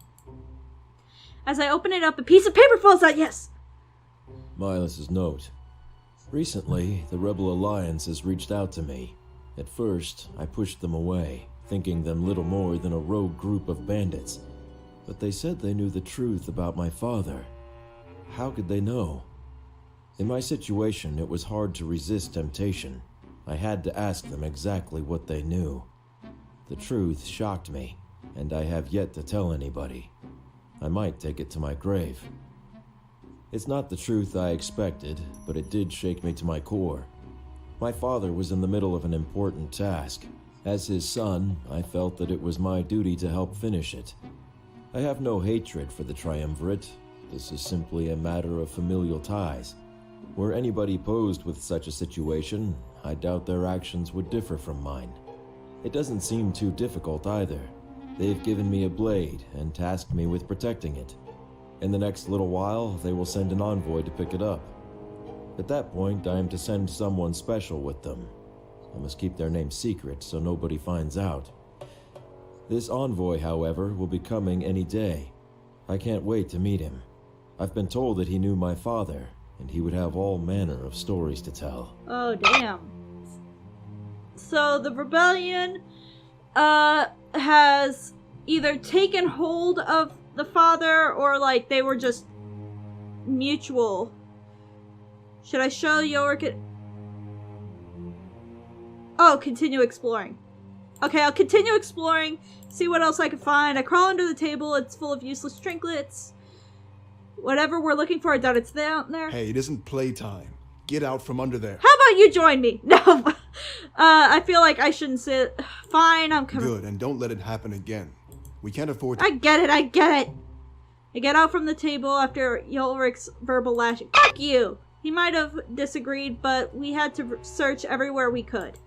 As I open it up, a piece of paper falls out. Yes! Milas's note. Recently, the Rebel Alliance has reached out to me. At first, I pushed them away, thinking them little more than a rogue group of bandits. But they said they knew the truth about my father. How could they know? In my situation, it was hard to resist temptation. I had to ask them exactly what they knew. The truth shocked me, and I have yet to tell anybody. I might take it to my grave. It's not the truth I expected, but it did shake me to my core. My father was in the middle of an important task. As his son, I felt that it was my duty to help finish it. I have no hatred for the Triumvirate. This is simply a matter of familial ties. Were anybody posed with such a situation, I doubt their actions would differ from mine. It doesn't seem too difficult either. They've given me a blade and tasked me with protecting it. In the next little while, they will send an envoy to pick it up. At that point, I am to send someone special with them. I must keep their name secret so nobody finds out. This envoy, however, will be coming any day. I can't wait to meet him. I've been told that he knew my father, and he would have all manner of stories to tell. Oh, damn. So the rebellion has either taken hold of the father or like they were just mutual. Should I show Yorick it? Oh, continue exploring. Okay, I'll continue exploring, see what else I can find. I crawl under the table, it's full of useless trinkets. Whatever we're looking for, I doubt it's down there. Hey, it isn't playtime. Get out from under there. How about you join me? No. I feel like I shouldn't sit. Fine, I'm coming. Good, and don't let it happen again. We can't afford to... I get it. I get out from the table after Yolric's verbal lashing. Fuck you! He might have disagreed, but we had to search everywhere we could.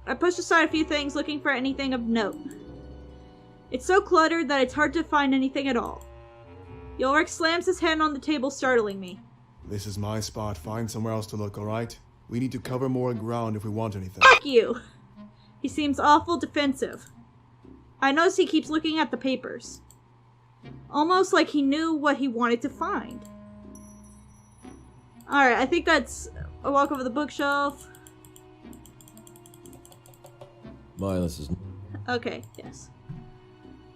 I pushed aside a few things, looking for anything of note. It's so cluttered that it's hard to find anything at all. Ulrich slams his hand on the table, startling me. This is my spot. Find somewhere else to look, alright? We need to cover more ground if we want anything. Fuck you! He seems awful defensive. I notice he keeps looking at the papers. Almost like he knew what he wanted to find. Alright, I think that's a walk over the bookshelf. Miles is... Okay, yes.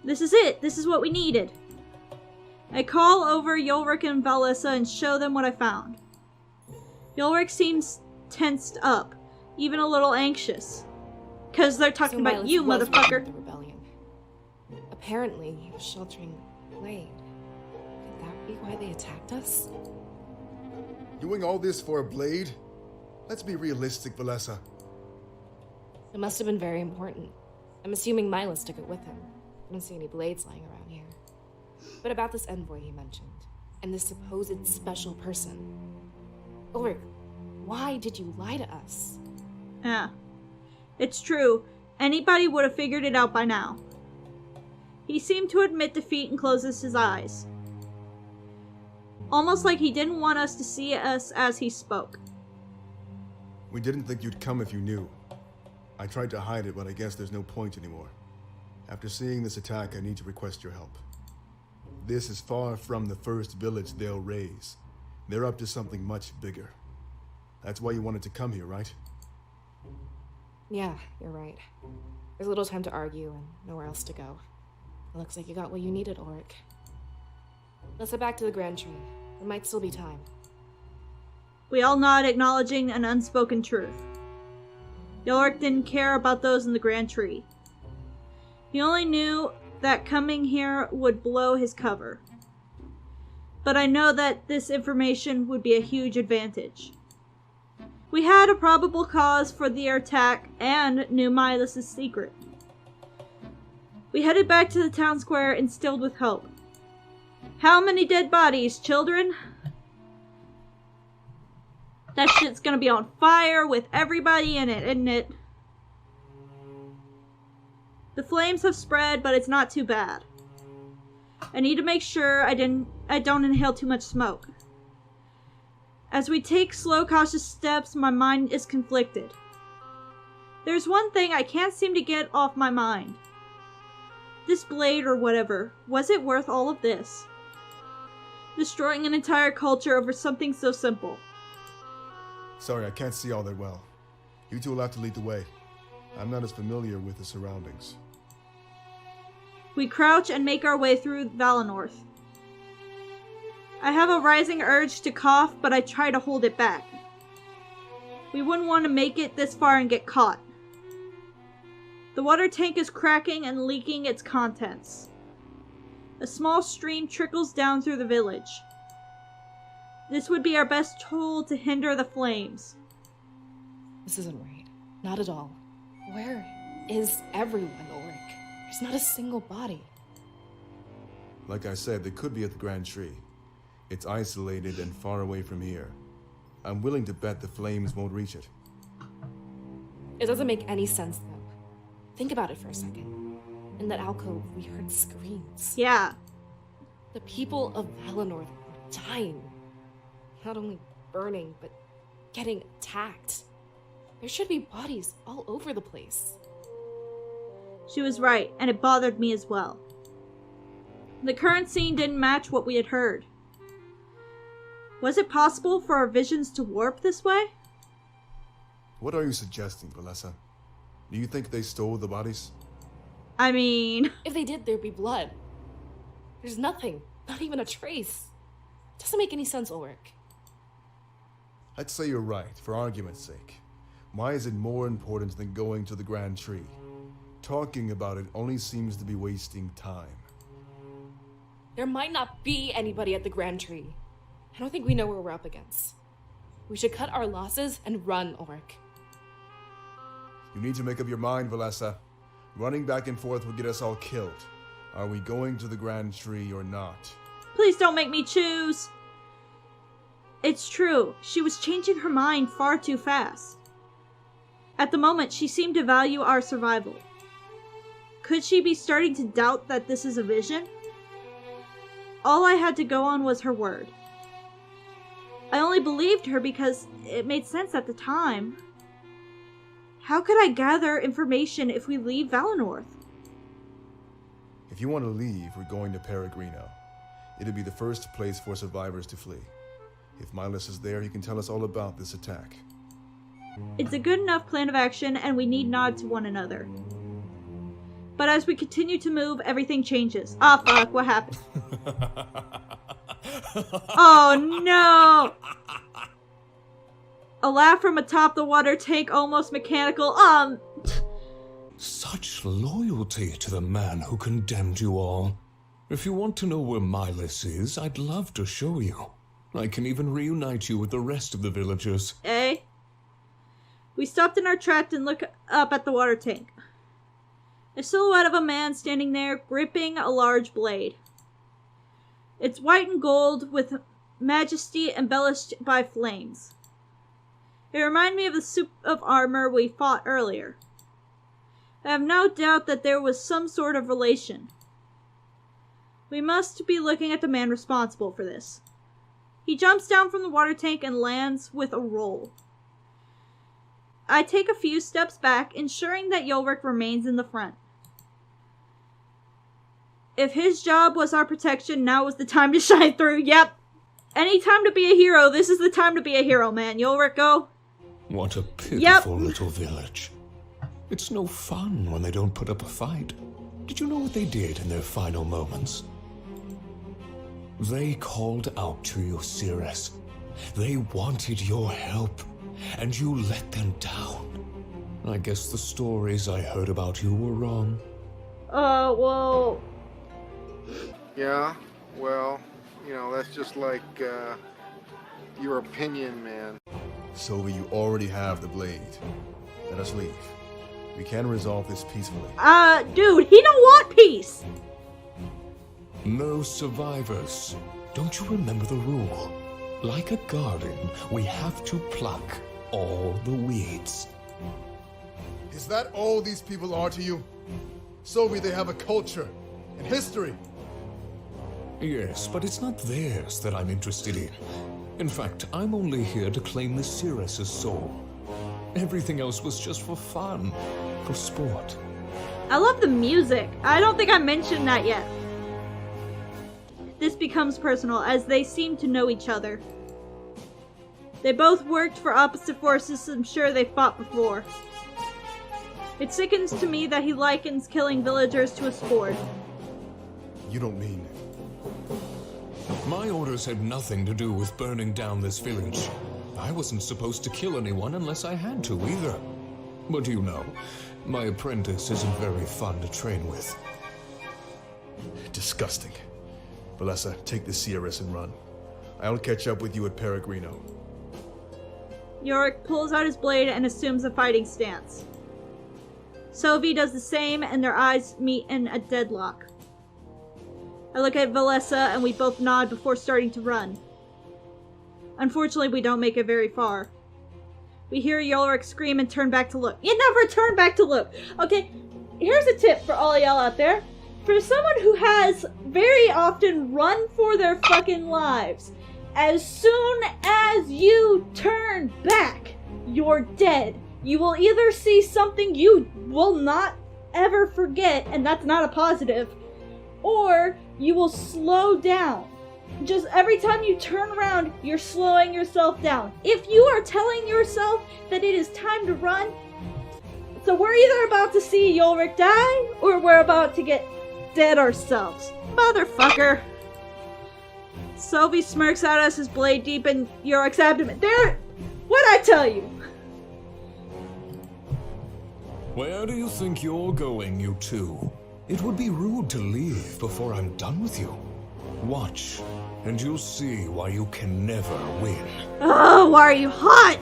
This is it. This is what we needed. I call over Ulrich and Valessa and show them what I found. Ulrich seems tensed up, even a little anxious. Because they're talking about Miles you, was motherfucker. the rebellion. Apparently, he was sheltering Blade. Could that be why they attacked us? Doing all this for a blade? Let's be realistic, Valessa. It must have been very important. I'm assuming Milas took it with him. I don't see any blades lying around here. But about this envoy he mentioned, and this supposed special person. Ulrich, why did you lie to us? Yeah. It's true. Anybody would have figured it out by now. He seemed to admit defeat and closes his eyes. Almost like he didn't want us to see us as he spoke. We didn't think you'd come if you knew. I tried to hide it, but I guess there's no point anymore. After seeing this attack, I need to request your help. This is far from the first village they'll raise. They're up to something much bigger. That's why you wanted to come here, right? Yeah, you're right. There's little time to argue and nowhere else to go. It looks like you got what you needed, Ulrich. Let's head back to the Grand Tree. There might still be time. We all nod, acknowledging an unspoken truth. Ulrich didn't care about those in the Grand Tree. He only knew that coming here would blow his cover. But I know that this information would be a huge advantage. We had a probable cause for the attack and knew Milas' secret. We headed back to the town square instilled with hope. How many dead bodies, children? That shit's gonna be on fire with everybody in it, isn't it? The flames have spread, but it's not too bad. I need to make sure I don't inhale too much smoke. As we take slow, cautious steps, my mind is conflicted. There's one thing I can't seem to get off my mind. This blade or whatever, was it worth all of this? Destroying an entire culture over something so simple. Sorry, I can't see all that well. You two will have to lead the way. I'm not as familiar with the surroundings. We crouch and make our way through Valenorth. I have a rising urge to cough, but I try to hold it back. We wouldn't want to make it this far and get caught. The water tank is cracking and leaking its contents. A small stream trickles down through the village. This would be our best tool to hinder the flames. This isn't right. Not at all. Where is everyone, Ulrich? There's not a single body. Like I said, they could be at the Grand Tree. It's isolated and far away from here. I'm willing to bet the flames won't reach it. It doesn't make any sense, though. Think about it for a second. In that alcove, we heard screams. Yeah. The people of Valenorth were dying. Not only burning, but getting attacked. There should be bodies all over the place. She was right, and it bothered me as well. The current scene didn't match what we had heard. Was it possible for our visions to warp this way? What are you suggesting, Valessa? Do you think they stole the bodies? I mean... If they did, there'd be blood. There's nothing. Not even a trace. Doesn't make any sense, Ulrich. I'd say you're right, for argument's sake. Why is it more important than going to the Grand Tree? Talking about it only seems to be wasting time. There might not be anybody at the Grand Tree. I don't think we know what we're up against. We should cut our losses and run, Ulrich. You need to make up your mind, Valessa. Running back and forth will get us all killed. Are we going to the Grand Tree or not? Please don't make me choose! It's true, she was changing her mind far too fast. At the moment, she seemed to value our survival. Could she be starting to doubt that this is a vision? All I had to go on was her word. I only believed her because it made sense at the time. How could I gather information if we leave Valinor? If you want to leave, we're going to Peregrino. It'll be the first place for survivors to flee. If Milas is there, he can tell us all about this attack. It's a good enough plan of action, and we need nod to one another. But as we continue to move, everything changes. Ah, fuck, what happened? Oh, no! A laugh from atop the water tank, almost mechanical. Such loyalty to the man who condemned you all. If you want to know where Milas is, I'd love to show you. I can even reunite you with the rest of the villagers. Eh? We stopped in our tracks and looked up at the water tank. A silhouette of a man standing there, gripping a large blade. It's white and gold, with majesty embellished by flames. It reminded me of the suit of armor we fought earlier. I have no doubt that there was some sort of relation. We must be looking at the man responsible for this. He jumps down from the water tank and lands with a roll. I take a few steps back, ensuring that Yolric remains in the front. If his job was our protection, now was the time to shine through. Yep. Any time to be a hero, this is the time to be a hero, man. Yolric, go. What a pitiful little village. It's no fun when they don't put up a fight. Did you know what they did in their final moments? They called out to you, Cirrus. They wanted your help, and you let them down. I guess the stories I heard about you were wrong. Well... Yeah, well, you know, that's just like, your opinion, man. So you already have the blade. Let us leave. We can resolve this peacefully. Dude, he don't want peace! No survivors. Don't you remember the rule? Like a garden, we have to pluck all the weeds. Is that all these people are to you? Sovi, they have a culture and history. Yes, but it's not theirs that I'm interested in. In fact, I'm only here to claim the Cirrus' soul. Everything else was just for fun, for sport. I love the music. I don't think I mentioned that yet. This becomes personal, as they seem to know each other. They both worked for opposite forces, so I'm sure they fought before. It sickens to me that he likens killing villagers to a sport. You don't mean... My orders had nothing to do with burning down this village. I wasn't supposed to kill anyone unless I had to, either. But you know, my apprentice isn't very fun to train with. Disgusting. Valessa, take the Cirrus and run. I'll catch up with you at Peregrino. Yorick pulls out his blade and assumes a fighting stance. Sovi does the same, and their eyes meet in a deadlock. I look at Valessa, and we both nod before starting to run. Unfortunately, we don't make it very far. We hear Yolric scream and turn back to look. You never turn back to look! Okay, here's a tip for all y'all out there. For someone who has very often run for their fucking lives, as soon as you turn back, you're dead. You will either see something you will not ever forget, and that's not a positive, or you will slow down. Just every time you turn around, you're slowing yourself down. If you are telling yourself that it is time to run, so we're either about to see Yolric die, or we're about to get dead ourselves. Motherfucker. Sovi smirks at us, his blade deep in Yorik's abdomen. There! What'd I tell you? Where do you think you're going, you two? It would be rude to leave before I'm done with you. Watch, and you'll see why you can never win. Oh, why are you hot?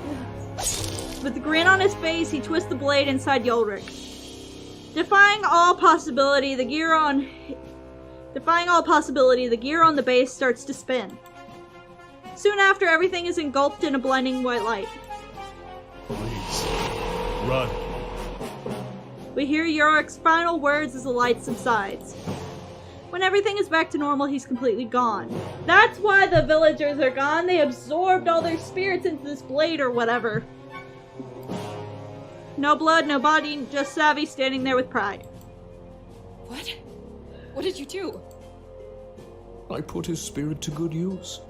With a grin on his face, he twists the blade inside Yolric. Defying all possibility, the gear on the base starts to spin. Soon after, everything is engulfed in a blinding white light. Please, run. We hear Yorick's final words as the light subsides. When everything is back to normal, he's completely gone. That's why the villagers are gone. They absorbed all their spirits into this blade or whatever. No blood, no body, just Savvy standing there with pride. What? What did you do? I put his spirit to good use.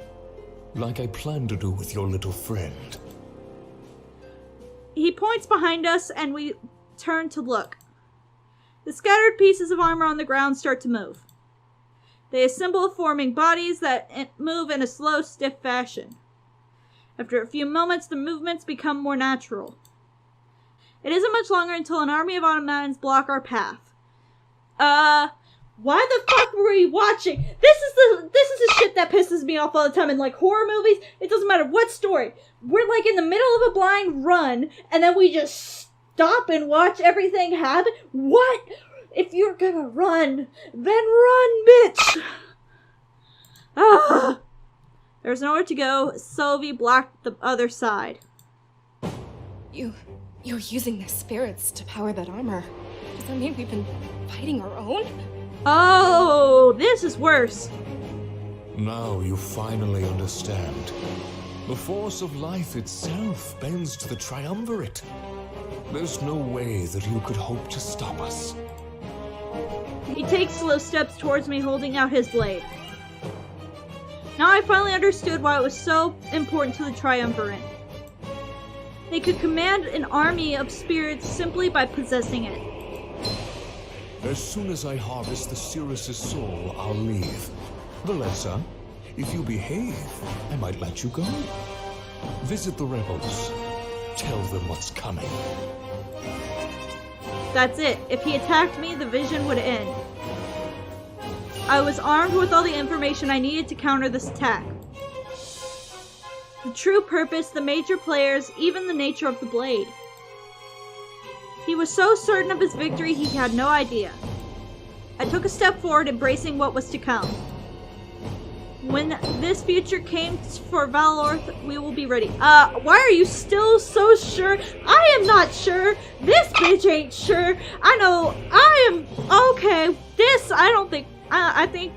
Like I planned to do with your little friend. He points behind us and we turn to look. The scattered pieces of armor on the ground start to move. They assemble, forming bodies that move in a slow, stiff fashion. After a few moments, the movements become more natural. It isn't much longer until an army of automatons block our path. Why the fuck were we watching? This is the shit that pisses me off all the time in like horror movies. It doesn't matter what story. We're like in the middle of a blind run, and then we just stop and watch everything happen. What? If you're gonna run, then run, bitch! Ah! There's nowhere to go. Sylvie blocked the other side. You're using their spirits to power that armor. Does that mean we've been fighting our own? Oh, this is worse. Now you finally understand. The force of life itself bends to the triumvirate. There's no way that you could hope to stop us. He takes slow steps towards me, holding out his blade. Now I finally understood why it was so important to the triumvirate. They could command an army of spirits simply by possessing it. As soon as I harvest the Cirrus' soul, I'll leave. Valessa, if you behave, I might let you go. Visit the rebels. Tell them what's coming. That's it. If he attacked me, the vision would end. I was armed with all the information I needed to counter this attack. The true purpose, the major players, even the nature of the blade. He was so certain of his victory he had no idea. I took a step forward, embracing what was to come. When this future came for Valorth, we will be ready. Why are you still so sure? I am not sure. This bitch ain't sure. I know. I am okay. This, I don't think. I think.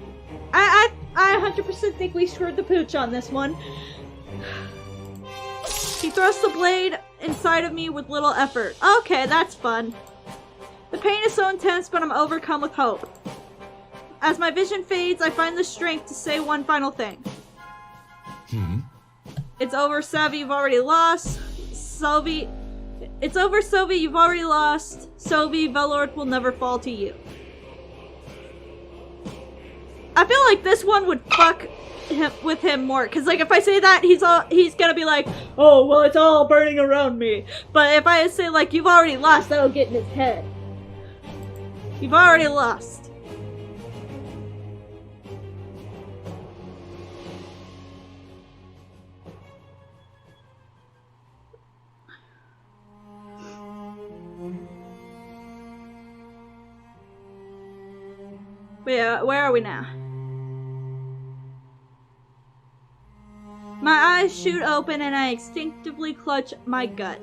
I 100% think we screwed the pooch on this one. He thrusts the blade inside of me with little effort. Okay, that's fun. The pain is so intense, but I'm overcome with hope. As my vision fades, I find the strength to say one final thing. It's over, Savvy, you've already lost. Sylvie... It's over, Sylvie, you've already lost. Sylvie, Valorth will never fall to you. I feel like this one would fuck with him more, because like if I say that, he's gonna be like, oh well, it's all burning around me. But if I say like you've already lost, that'll get in his head. You've already lost. Where are we now? My eyes shoot open and I instinctively clutch my gut.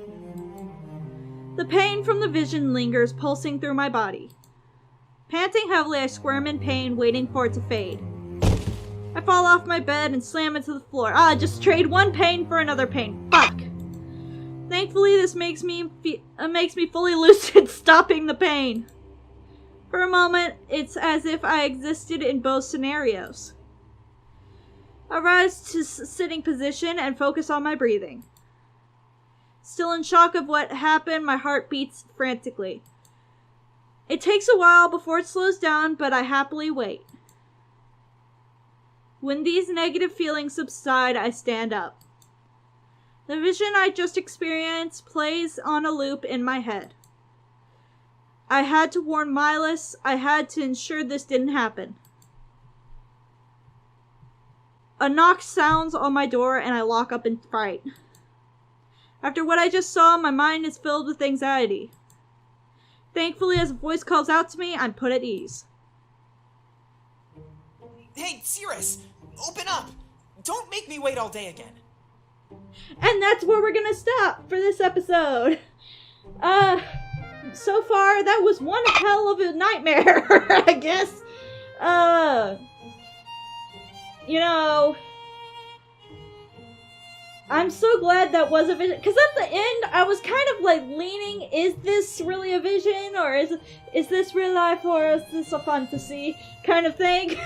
The pain from the vision lingers, pulsing through my body. Panting heavily, I squirm in pain, waiting for it to fade. I fall off my bed and slam into the floor. Just trade one pain for another pain. Fuck. Thankfully, this makes me fully lucid, stopping the pain. For a moment, it's as if I existed in both scenarios. I rise to sitting position and focus on my breathing. Still in shock of what happened, my heart beats frantically. It takes a while before it slows down, but I happily wait. When these negative feelings subside, I stand up. The vision I just experienced plays on a loop in my head. I had to warn Milas. I had to ensure this didn't happen. A knock sounds on my door and I lock up in fright. After what I just saw, my mind is filled with anxiety. Thankfully, as a voice calls out to me, I'm put at ease. Hey, Cirrus! Open up! Don't make me wait all day again. And that's where we're gonna stop for this episode. so far, that was one hell of a nightmare, I guess. You know, I'm so glad that was a vision, because at the end, I was kind of like leaning, is this really a vision, or is this real life, or is this a fantasy kind of thing?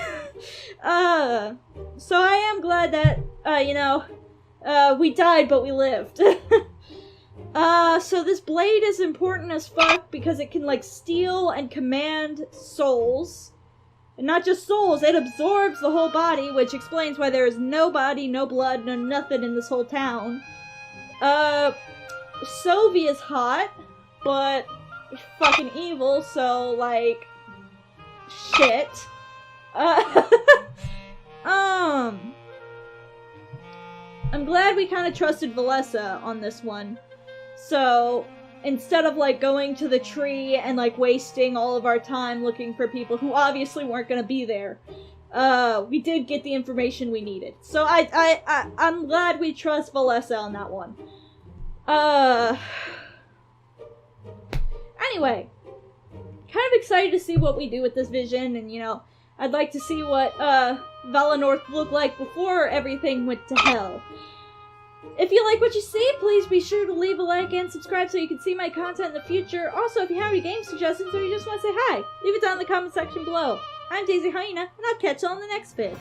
So I am glad that, you know, we died, but we lived. So this blade is important as fuck because it can, like, steal and command souls. And not just souls, it absorbs the whole body, which explains why there is no body, no blood, no nothing in this whole town. Sylvie is hot, but fucking evil, so, like, shit. I'm glad we kind of trusted Valessa on this one. So, instead of, like, going to the tree and, like, wasting all of our time looking for people who obviously weren't gonna be there, we did get the information we needed. So I'm glad we trust Valessa on that one. Anyway, kind of excited to see what we do with this vision, and, you know, I'd like to see what, Valinor looked like before everything went to hell. If you like what you see, please be sure to leave a like and subscribe so you can see my content in the future. Also, if you have any game suggestions or you just want to say hi, leave it down in the comment section below. I'm Daisy Hyena, and I'll catch you on the next vid.